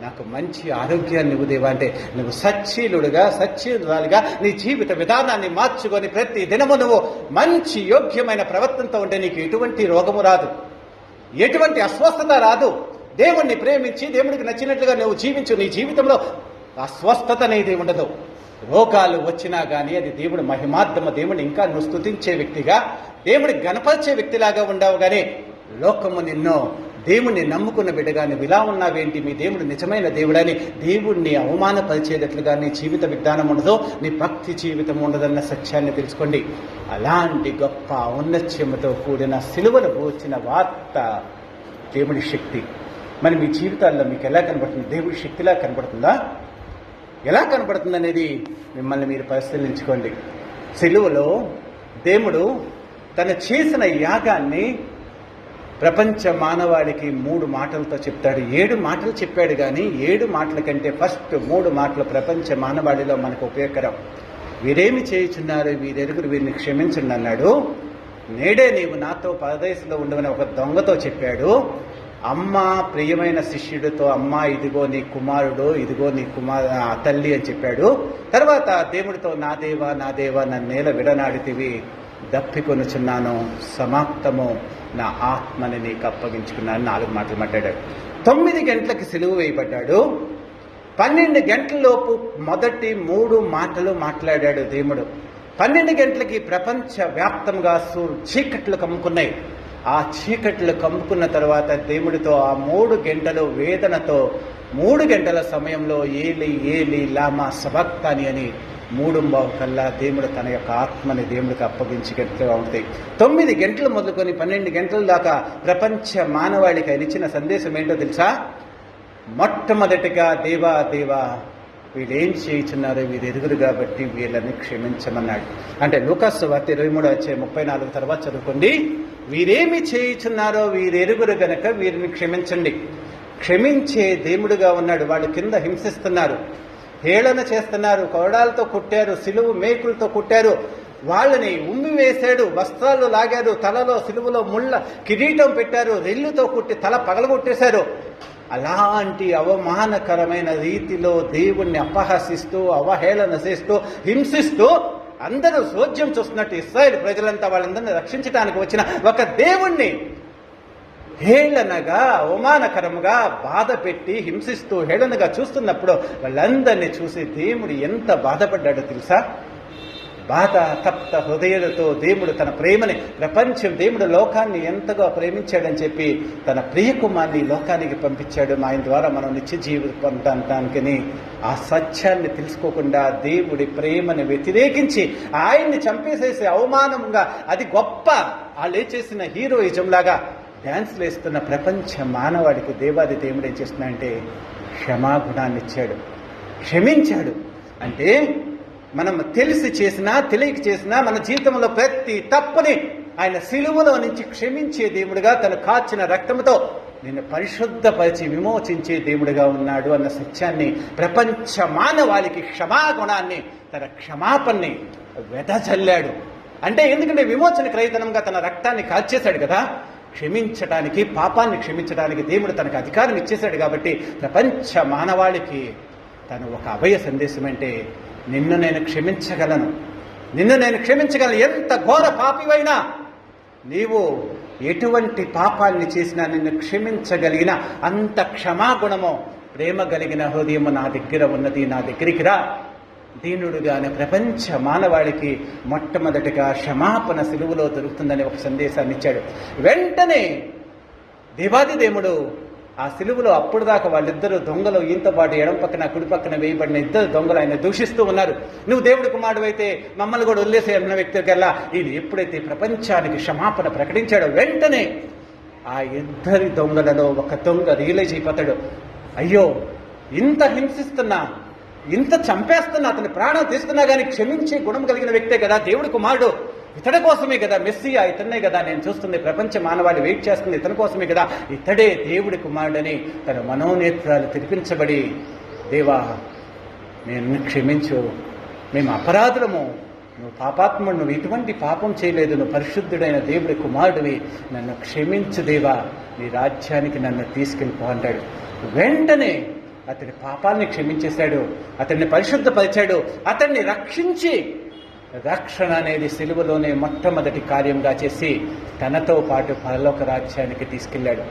నాకు మంచి ఆరోగ్యాన్ని నువ్వు దేవా అంటే నువ్వు సచ్చీలుగా నీ జీవిత విధానాన్ని మార్చుకొని ప్రతి దినము నువ్వు మంచి యోగ్యమైన ప్రవర్తనతో ఉంటే నీకు ఎటువంటి రోగము రాదు, ఎటువంటి అస్వస్థత రాదు. దేవుణ్ణి ప్రేమించి దేవుడికి నచ్చినట్లుగా నువ్వు జీవించు. నీ జీవితంలో అస్వస్థత అనేది ఉండదు. రోగాలు వచ్చినా కానీ అది దేవుడు మహిమార్థమ, దేవుడిని ఇంకా నువ్వు స్తుతించే వ్యక్తిగా, దేవుడి గణపరిచే వ్యక్తిలాగా ఉండవు. కానీ లోకము నిన్ను దేవుణ్ణి నమ్ముకున్న బిడ్డగా నువ్వు ఇలా ఉన్నావేంటి, మీ దేవుడు నిజమైన దేవుడని దేవుణ్ణి అవమానపరిచేటట్లుగా నీ జీవిత విధానం ఉండదు, నీ భక్తి జీవితం ఉండదన్న సత్యాన్ని తెలుసుకోండి. అలాంటి గొప్ప ఔన్నత్యముతో కూడిన సిలువను వచ్చిన వార్త దేవుడి శక్తి. మరి మీ జీవితాల్లో మీకు ఎలా కనబడుతుంది? దేవుడి శక్తిలా కనబడుతుందా? ఎలా కనబడుతుంది అనేది మిమ్మల్ని మీరు పరిశీలించుకోండి. సిలువలో దేవుడు తను చేసిన యాగాన్ని ప్రపంచ మానవాళికి 3 మాటలతో చెప్తాడు. 7 మాటలు చెప్పాడు, కానీ 7 మాటల కంటే ఫస్ట్ 3 మాటలు ప్రపంచ మానవాళిలో మనకు ఉపయోగకరం. వీరేమి చేయుచున్నారు, వీరెరుగురు వీరిని క్షమించండి అన్నాడు. నేడే నీవు నాతో పరదేశంలో ఉండవని ఒక దొంగతో చెప్పాడు. అమ్మ ప్రియమైన శిష్యుడితో, అమ్మ ఇదిగో నీ కుమారుడు, ఇదిగో నీ తల్లి అని చెప్పాడు. తర్వాత దేవుడితో, నా దేవా నన్నేల విడనాడితివి, దప్పికొనుచున్నాను, సమాప్తము, నా ఆత్మని నీకు అప్పగించుకున్నాను 4 మాటలు మాట్లాడాడు. 9 గంటలకి సిలువ వేయబడ్డాడు. 12 గంటలలోపు మొదటి 3 మాటలు మాట్లాడాడు దేవుడు. 12 గంటలకి ప్రపంచ వ్యాప్తంగా చీకట్లు కమ్ముకున్నాయి. ఆ చీకట్లు కమ్ముకున్న తర్వాత దేవుడితో ఆ 3 గంటలు వేదనతో, 3 గంటల సమయంలో ఏలి లామా సబక్తాని అని 3:15 కల్లా దేవుడు తన యొక్క ఆత్మని దేవుడికి అప్పగించినట్లుగా ఉంటుంది. 9 గంటలు మొదలుకొని 12 గంటల దాకా ప్రపంచ మానవాళికి ఆయన ఇచ్చిన సందేశం ఏంటో తెలుసా? మొట్టమొదటిగా దేవా వీళ్ళేం చేయుచున్నారో వీరు ఎరుగురు కాబట్టి వీళ్ళని క్షమించమన్నాడు. అంటే లూకాసు వార్త 23:34 తర్వాత చదువుకోండి. వీరేమి చేయుచున్నారో వీరెరుగురు గనక వీరిని క్షమించండి. క్షమించే దేవుడుగా ఉన్నాడు. వాళ్ళు కింద హింసిస్తున్నారు, హేళన చేస్తున్నారు, కొరడాలతో కుట్టారు, సిలువు మేకులతో కుట్టారు, వాళ్ళని ఉమ్మి వేశాడు, వస్త్రాలు లాగారు, తలలో సిలువలో ముళ్ళ కిరీటం పెట్టారు, రెల్లుతో కుట్టి తల పగలగొట్టేశారు. అలాంటి అవమానకరమైన రీతిలో దేవుణ్ణి అపహసిస్తూ, అవహేళన చేస్తూ, హింసిస్తూ అందరూ సోద్యం చూస్తున్నట్టు ఇశ్రాయేలు ప్రజలంతా వాళ్ళందరినీ రక్షించడానికి వచ్చిన ఒక దేవుణ్ణి హేళనగా, అవమానకరముగా బాధ పెట్టి హింసిస్తూ హేళనగా చూస్తున్నప్పుడు వాళ్ళందరినీ చూసి దేవుడు ఎంత బాధపడ్డాడో తెలుసా? బాధ తప్త హృదయాలతో దేవుడు తన ప్రేమని దేవుడు లోకాన్ని ఎంతగా ప్రేమించాడని చెప్పి తన ప్రియకుమార్ని లోకానికి పంపించాడు. ఆయన ద్వారా మనం నిత్య జీవితం పొందటానికి ఆ సత్యాన్ని తెలుసుకోకుండా దేవుడి ప్రేమని వ్యతిరేకించి ఆయన్ని చంపేసేసే అవమానంగా అది గొప్ప వాళ్ళే చేసిన హీరోయిజం లాగా డ్యాన్స్లు వేస్తున్న ప్రపంచ మానవాడికి దేవాది దేవుడు ఏం చేస్తున్నాడంటే క్షమాగుణాన్ని ఇచ్చాడు, క్షమించాడు. అంటే మనం తెలిసి చేసినా తెలియక చేసినా మన జీవితంలో ప్రతి తప్పుని ఆయన సిలువలో నుంచి క్షమించే దేవుడిగా తను కాచిన రక్తంతో నిన్ను పరిశుద్ధపరిచి విమోచించే దేవుడిగా ఉన్నాడు అన్న సత్యాన్ని ప్రపంచ మానవాళికి క్షమాగుణాన్ని తన క్షమాపణని వెదజల్లాడు. అంటే ఎందుకంటే విమోచన క్రయతనంగా తన రక్తాన్ని కాల్చేశాడు కదా, క్షమించడానికి పాపాన్ని క్షమించడానికి దేవుడు తనకు అధికారం ఇచ్చేశాడు. కాబట్టి ప్రపంచ మానవాళికి తను ఒక అభయ సందేశం అంటే నిన్ను నేను క్షమించగలను, నిన్ను నేను క్షమించగలను. ఎంత ఘోర పాపివైనా నీవు ఎటువంటి పాపాన్ని చేసినా నిన్ను క్షమించగలిగిన అంత క్షమాగుణమో ప్రేమ కలిగిన హృదయము నా దగ్గర ఉన్నది, నా దగ్గరికి రా దీనుడుగానే ప్రపంచ మానవాళికి మొట్టమొదటిగా క్షమాపణ సిలువలో దొరుకుతుందని ఒక సందేశాన్ని ఇచ్చాడు. వెంటనే దేవాది దేవుడు ఆ సిలువలో అప్పుడు దాకా వాళ్ళిద్దరు దొంగలు ఈయనతో పాటు ఎడం పక్కన కుడి పక్కన వేయబడిన ఇద్దరు దొంగలు ఆయన దూషిస్తూ ఉన్నారు. నువ్వు దేవుడి కుమారుడు అయితే మమ్మల్ని కూడా వదిలేసే అన్న వ్యక్తికల్లా ఈయన ఎప్పుడైతే ప్రపంచానికి క్షమాపణ ప్రకటించాడో వెంటనే ఆ ఇద్దరి దొంగలలో ఒక దొంగ రియలైజ్ అయిపోతాడు, అయ్యో ఇంత హింసిస్తున్నా, ఇంత చంపేస్తున్నా, అతని ప్రాణం తీసుకున్నా కానీ క్షమించే గుణం కలిగిన వ్యక్తే కదా దేవుడి కుమారుడు, ఇతడి కోసమే కదా మెస్సియా, ఇతన్నే కదా నేను చూస్తుంది, ప్రపంచ మానవాళి వెయిట్ చేస్తుంది ఇతని కోసమే కదా, ఇతడే దేవుడి కుమారుడని తన మనోనేత్రాలు తెరిపించబడి, దేవా నేను క్షమించు, మేము అపరాధులము, నువ్వు పాపాత్ముడు, నువ్వు ఎటువంటి పాపం చేయలేదు, నువ్వు పరిశుద్ధుడైన దేవుడి కుమారుడివి, నన్ను క్షమించు దేవా, నీ రాజ్యానికి నన్ను తీసుకెళ్ళిపో అంటాడు. వెంటనే అతడి పాపాలని క్షమించేశాడు, అతన్ని పరిశుద్ధపరిచాడు, అతన్ని రక్షించి రక్షణ అనేది సిలువలోనే మొట్టమొదటి కార్యంగా చేసి తనతో పాటు పరలోక రాజ్యానికి తీసుకెళ్లాడు.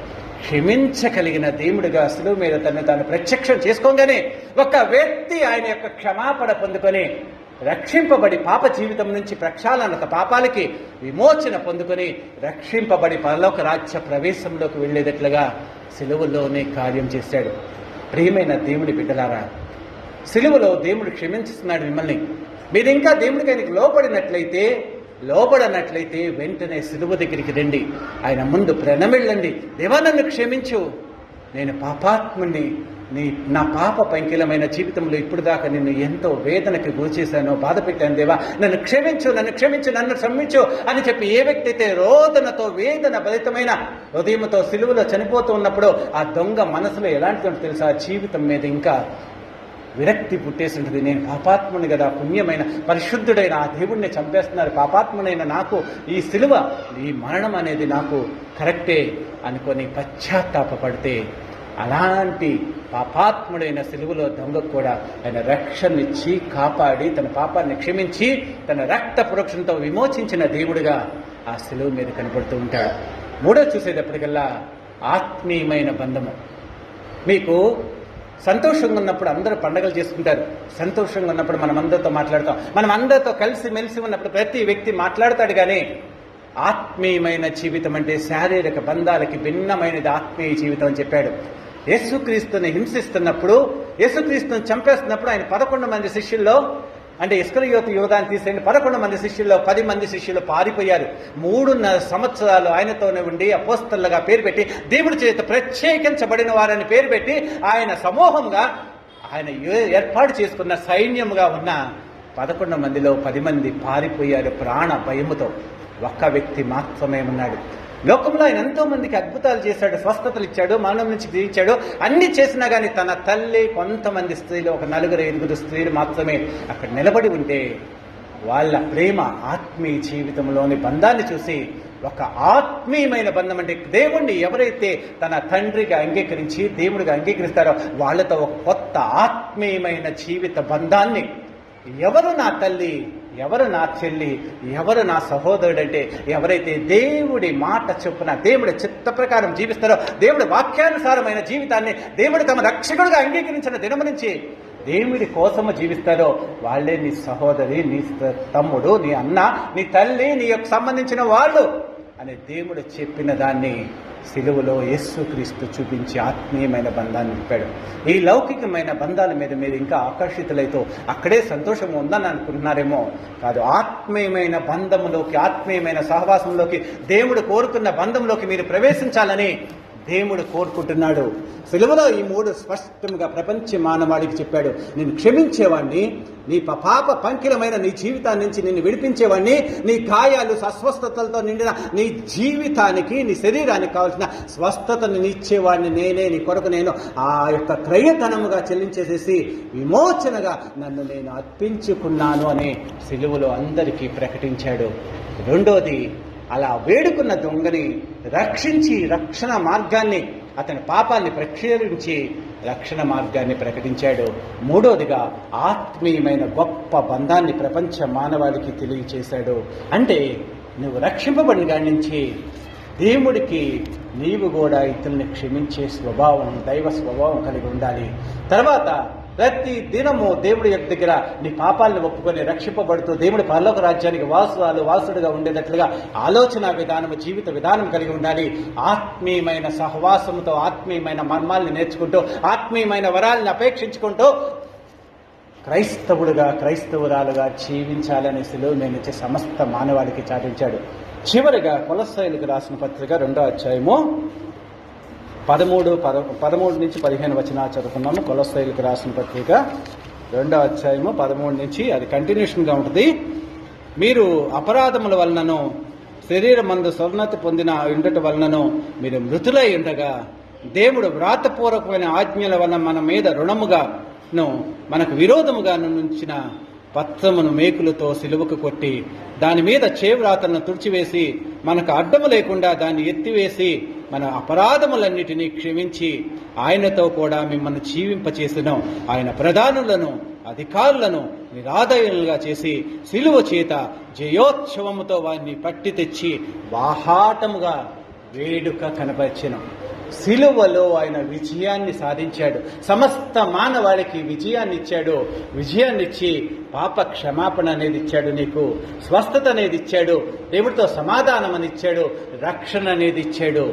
క్షమించగలిగిన దేవుడిగా సిలువ మీద తను తాను ప్రత్యక్షం చేసుకోగానే ఒక వ్యక్తి ఆయన యొక్క క్షమాపణ పొందుకొని రక్షింపబడి పాప జీవితం నుంచి ప్రక్షాళనత పాపాలకి విమోచన పొందుకొని రక్షింపబడి పరలోక రాజ్య ప్రవేశంలోకి వెళ్ళేటట్లుగా సిలువలోనే కార్యం చేశాడు. ప్రియమైన దేవుడి బిడ్డలారా, సిలువలో దేవుడు క్షమించుతున్నాడు మిమ్మల్ని. మీరు ఇంకా దేవుడికి ఆయనకి లోబడనట్లయితే వెంటనే సిలువ దగ్గరికి రండి, ఆయన ముందు ప్రణమిళ్ళండి. దేవా నన్ను క్షమించు, నేను పాపాత్ముని, నా పాప పంకిలమైన జీవితంలో ఇప్పుడు దాకా నిన్ను ఎంతో వేదనకి గురిచేశానో, బాధ పెట్టాను దేవా, నన్ను క్షమించు, నన్ను క్షమించు, నన్ను క్షమించు అని చెప్పి ఏ వ్యక్తి అయితే రోదనతో వేదన భరితమైన హృదయంతో సిలువలో చనిపోతూ ఉన్నప్పుడు ఆ దొంగ మనసులో ఎలాంటి తెలుసా, జీవితం మీద ఇంకా విరక్తి పుట్టేసి ఉంటుంది. నేను పాపాత్ముని కదా, పుణ్యమైన పరిశుద్ధుడైన ఆ దేవుడిని చంపేస్తున్నారు, పాపాత్మునైన నాకు ఈ సిలువ, ఈ మరణం అనేది నాకు కరెక్టే అనుకొని పశ్చాత్తాపడితే అలాంటి పాపాత్ముడైన సిలువలో దొంగకు కూడా ఆయన రక్షణనిచ్చి కాపాడి తన పాపాన్ని క్షమించి తన రక్త పురోక్షంతో విమోచించిన దేవుడిగా ఆ సిలువ మీద కనపడుతూ ఉంటాడు. మూడో చూసేటప్పటికల్లా ఆత్మీయమైన బంధము. మీకు సంతోషంగా ఉన్నప్పుడు అందరూ పండుగలు చేసుకుంటారు, సంతోషంగా ఉన్నప్పుడు మనం అందరితో మాట్లాడతాం, మనం అందరితో కలిసి మెలిసి ఉన్నప్పుడు ప్రతి వ్యక్తి మాట్లాడతాడు. కానీ ఆత్మీయమైన జీవితం అంటే శారీరక బంధాలకి భిన్నమైనది ఆత్మీయ జీవితం అని చెప్పాడు. యేసుక్రీస్తుని హింసిస్తున్నప్పుడు, యేసుక్రీస్తుని చంపేస్తున్నప్పుడు ఆయన 11 మంది శిష్యుల్లో, అంటే ఇస్కరియోతు యోధాన్ని తీసేయండి, 11 మంది శిష్యుల్లో 10 మంది శిష్యులు పారిపోయారు. 3.5 సంవత్సరాలు ఆయనతోనే ఉండి అపోస్తలుగా పేరు పెట్టి దేవుడి చేత ప్రత్యేకించబడిన వారని పేరు పెట్టి ఆయన సమూహంగా ఆయన ఏర్పాటు చేసుకున్న సైన్యంగా ఉన్న 11 మందిలో 10 మంది పారిపోయారు ప్రాణ భయముతో. ఒక్క వ్యక్తి మాత్రమే ఉన్నాడు. లోకంలో ఆయన ఎంతో మందికి అద్భుతాలు చేశాడు, స్వస్థతలు ఇచ్చాడు, మరణం నుంచి తీర్చాడు, అన్ని చేసినా కానీ తన తల్లి, కొంతమంది స్త్రీలు, ఒక 4-5 స్త్రీలు మాత్రమే అక్కడ నిలబడి ఉంటే వాళ్ళ ప్రేమ ఆత్మీయ జీవితంలోని బంధాన్ని చూసి, ఒక ఆత్మీయమైన బంధం అంటే దేవుణ్ణి ఎవరైతే తన తండ్రిగా అంగీకరించి దేవుడిగా అంగీకరిస్తారో వాళ్ళతో ఒక కొత్త ఆత్మీయమైన జీవిత బంధాన్ని, ఎవరు నా తల్లి, ఎవరు నా చెల్లి, ఎవరు నా సహోదరుడు అంటే ఎవరైతే దేవుడి మాట చొప్పున దేవుడి చిత్త ప్రకారం జీవిస్తారో, దేవుడి వాక్యానుసారమైన జీవితాన్ని దేవుడు తమ రక్షకుడుగా అంగీకరించిన దినము నుంచి దేవుడి కోసము జీవిస్తారో వాళ్ళే నీ సహోదరి, నీ తమ్ముడు, నీ అన్న, నీ తల్లి, నీ యొక్క సంబంధించిన వాళ్ళు అని దేవుడు చెప్పిన దాన్ని సిలువలో యేసుక్రీస్తు చూపించి ఆత్మీయమైన బంధాన్ని నింపాడు. ఈ లౌకికమైన బంధాల మీద మీరు ఇంకా ఆకర్షితులైతే అక్కడే సంతోషం ఉందని అనుకుంటున్నారేమో. కాదు, ఆత్మీయమైన బంధంలోకి, ఆత్మీయమైన సహవాసంలోకి, దేవుడు కోరుకున్న బంధంలోకి మీరు ప్రవేశించాలని దేవుడు కోరుకుంటున్నాడు. సిలువలో ఈ 3 స్పష్టంగా ప్రపంచ మానవాడికి చెప్పాడు. నేను క్షమించేవాడిని, నీ పాప పంకిలమైన నీ జీవితాన్ని నుంచి నిన్ను విడిపించేవాడిని, నీ గాయాలు అస్వస్థతలతో నిండిన నీ జీవితానికి, నీ శరీరానికి కావాల్సిన స్వస్థతను ఇచ్చేవాడిని నేనే, నీ కొరకు నేను ఆ యొక్క క్రయధనముగా చెల్లించేసేసి విమోచనగా నన్ను నేను అర్పించుకున్నాను అని సిలువలో అందరికీ ప్రకటించాడు. రెండోది, అలా వేడుకున్న దొంగని రక్షించి రక్షణ మార్గాన్ని, అతని పాపాన్ని ప్రక్షాళించి రక్షణ మార్గాన్ని ప్రకటించాడు. మూడోదిగా, ఆత్మీయమైన గొప్ప బంధాన్ని ప్రపంచ మానవాళికి తెలియచేశాడు. అంటే నువ్వు రక్షింపబడిన కాడి నుంచి దేవుడికి నీవు కూడా ఇతరుల్ని క్షమించే స్వభావం, దైవ స్వభావం కలిగి ఉండాలి. తర్వాత ప్రతి దినము దేవుడి యొక్క దగ్గర నీ పాపాలను ఒప్పుకొని రక్షింపబడుతూ దేవుడి పరలోక రాజ్యానికి వాసుడుగా ఉండేటట్లుగా ఆలోచన విధానము, జీవిత విధానం కలిగి ఉండాలి. ఆత్మీయమైన సహవాసంతో ఆత్మీయమైన మర్మాల్ని నేర్చుకుంటూ, ఆత్మీయమైన వరాలను అపేక్షించుకుంటూ క్రైస్తవురాలుగా జీవించాలనే సిలువ నుంచి సమస్త మానవాళికి చాటించాడు. చివరిగా కొలస్సీయులకు రాసిన పత్రిక 2వ అధ్యాయము 13 నుంచి 15 వచనాలు చదువుకున్నాము. కొలస్సీయులకు రాసిన పత్రిక 2వ అధ్యాయము 13 నుంచి, అది కంటిన్యూషన్గా ఉంటుంది. మీరు అపరాధముల వలనను శరీరమందు స్వర్ణత పొందిన ఉండట వలనను మీరు మృతులై ఉండగా దేవుడు వ్రాతపూర్వకమైన ఆజ్ఞల వలన మన మీద రుణముగాను మనకు విరోధముగాను నుంచిన పత్రమును మేకులతో సిలువకు కొట్టి దాని మీద చేవ్రాతలను తుడిచివేసి మనకు అడ్డము లేకుండా దాన్ని ఎత్తివేసి మన అపరాధములన్నిటినీ క్షమించి ఆయనతో కూడా మిమ్మల్ని జీవింపచేసిన ఆయన ప్రధానులను, అధికారులను నిరాదయులుగా చేసి సిలువ చేత జయోత్సవముతో వారిని పట్టి తెచ్చి బాహాటముగా వేడుక కనపరిచెను. సిలువలో ఆయన విజయాన్ని సాధించాడు. సమస్త మానవాళికి విజయాన్ని ఇచ్చాడు. విజయాన్ని ఇచ్చి పాప క్షమాపణ అనేది ఇచ్చాడు, నీకు స్వస్థత అనేది ఇచ్చాడు, దేవుడితో సమాధానం అని ఇచ్చాడు, రక్షణ అనేది ఇచ్చాడు,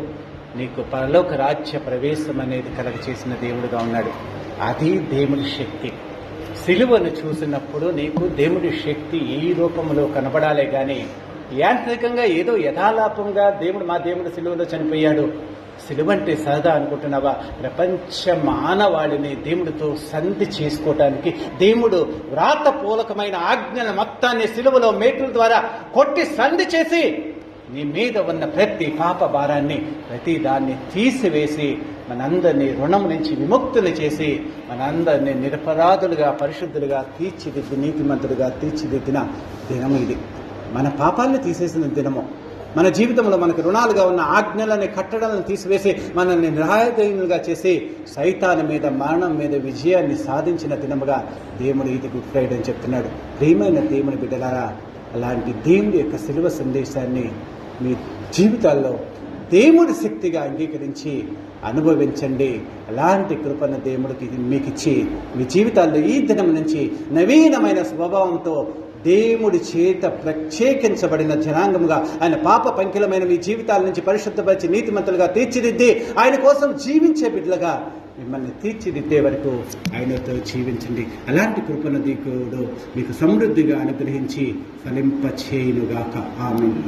నీకు పరలోక రాజ్య ప్రవేశం అనేది కలగచేసిన దేవుడుగా ఉన్నాడు. అది దేవుడి శక్తి. సిలువను చూసినప్పుడు నీకు దేవుడి శక్తి ఈ రూపంలో కనబడాలే గాని యాంత్రికంగా ఏదో యథాలాపంగా మా దేవుడు సిలువలో చనిపోయాడు, సిలువ అంటే సరదా అనుకుంటున్నావా? ప్రపంచ మానవాళిని దేవుడితో సంధి చేసుకోవటానికి దేవుడు వ్రాతపూర్వకమైన ఆజ్ఞల మొత్తాన్ని సిలువలో మేకుల ద్వారా కొట్టి సంధి చేసి నీ మీద ఉన్న ప్రతి పాప భారాన్ని, ప్రతి దాన్ని తీసివేసి మనందరినీ రుణం నుంచి విముక్తులు చేసి మనందరినీ నిరపరాధులుగా, పరిశుద్ధులుగా తీర్చిదిద్ది, నీతిమంతులుగా తీర్చిదిద్దిన దినము ఇది. మన పాపాలను తీసేసిన దినము. మన జీవితంలో మనకు రుణాలుగా ఉన్న ఆజ్ఞలని, కట్టడాలను తీసివేసి మనల్ని నిరాదయులుగా చేసి సైతాను మీద, మరణం మీద విజయాన్ని సాధించిన దినముగా దేవుడు ఇది గుడ్ ఫ్రైడే అని చెప్తున్నాడు. ప్రియమైన దేవుని బిడ్డలారా, అలాంటి దేవుడి యొక్క సిలువ సందేశాన్ని మీ జీవితాల్లో దేవుడి శక్తిగా అంగీకరించి అనుభవించండి. అలాంటి కృపను దేవుడికి మీకు ఇచ్చి మీ జీవితాల్లో ఈ దినం నుంచి నవీనమైన స్వభావంతో దేవుడి చేత ప్రత్యేకించబడిన జనాంగముగా ఆయన పాప పంకిలమైన మీ జీవితాల నుంచి పరిశుద్ధపరిచి నీతిమంతులుగా తీర్చిదిద్ది ఆయన కోసం జీవించే బిడ్డలుగా మిమ్మల్ని తీర్చిదిద్దే వరకు ఆయనతో జీవించండి. అలాంటి కృపను దేవుడు మీకు సమృద్ధిగా అనుగ్రహించి ఫలింపచేయునుగాక. ఆమేన్.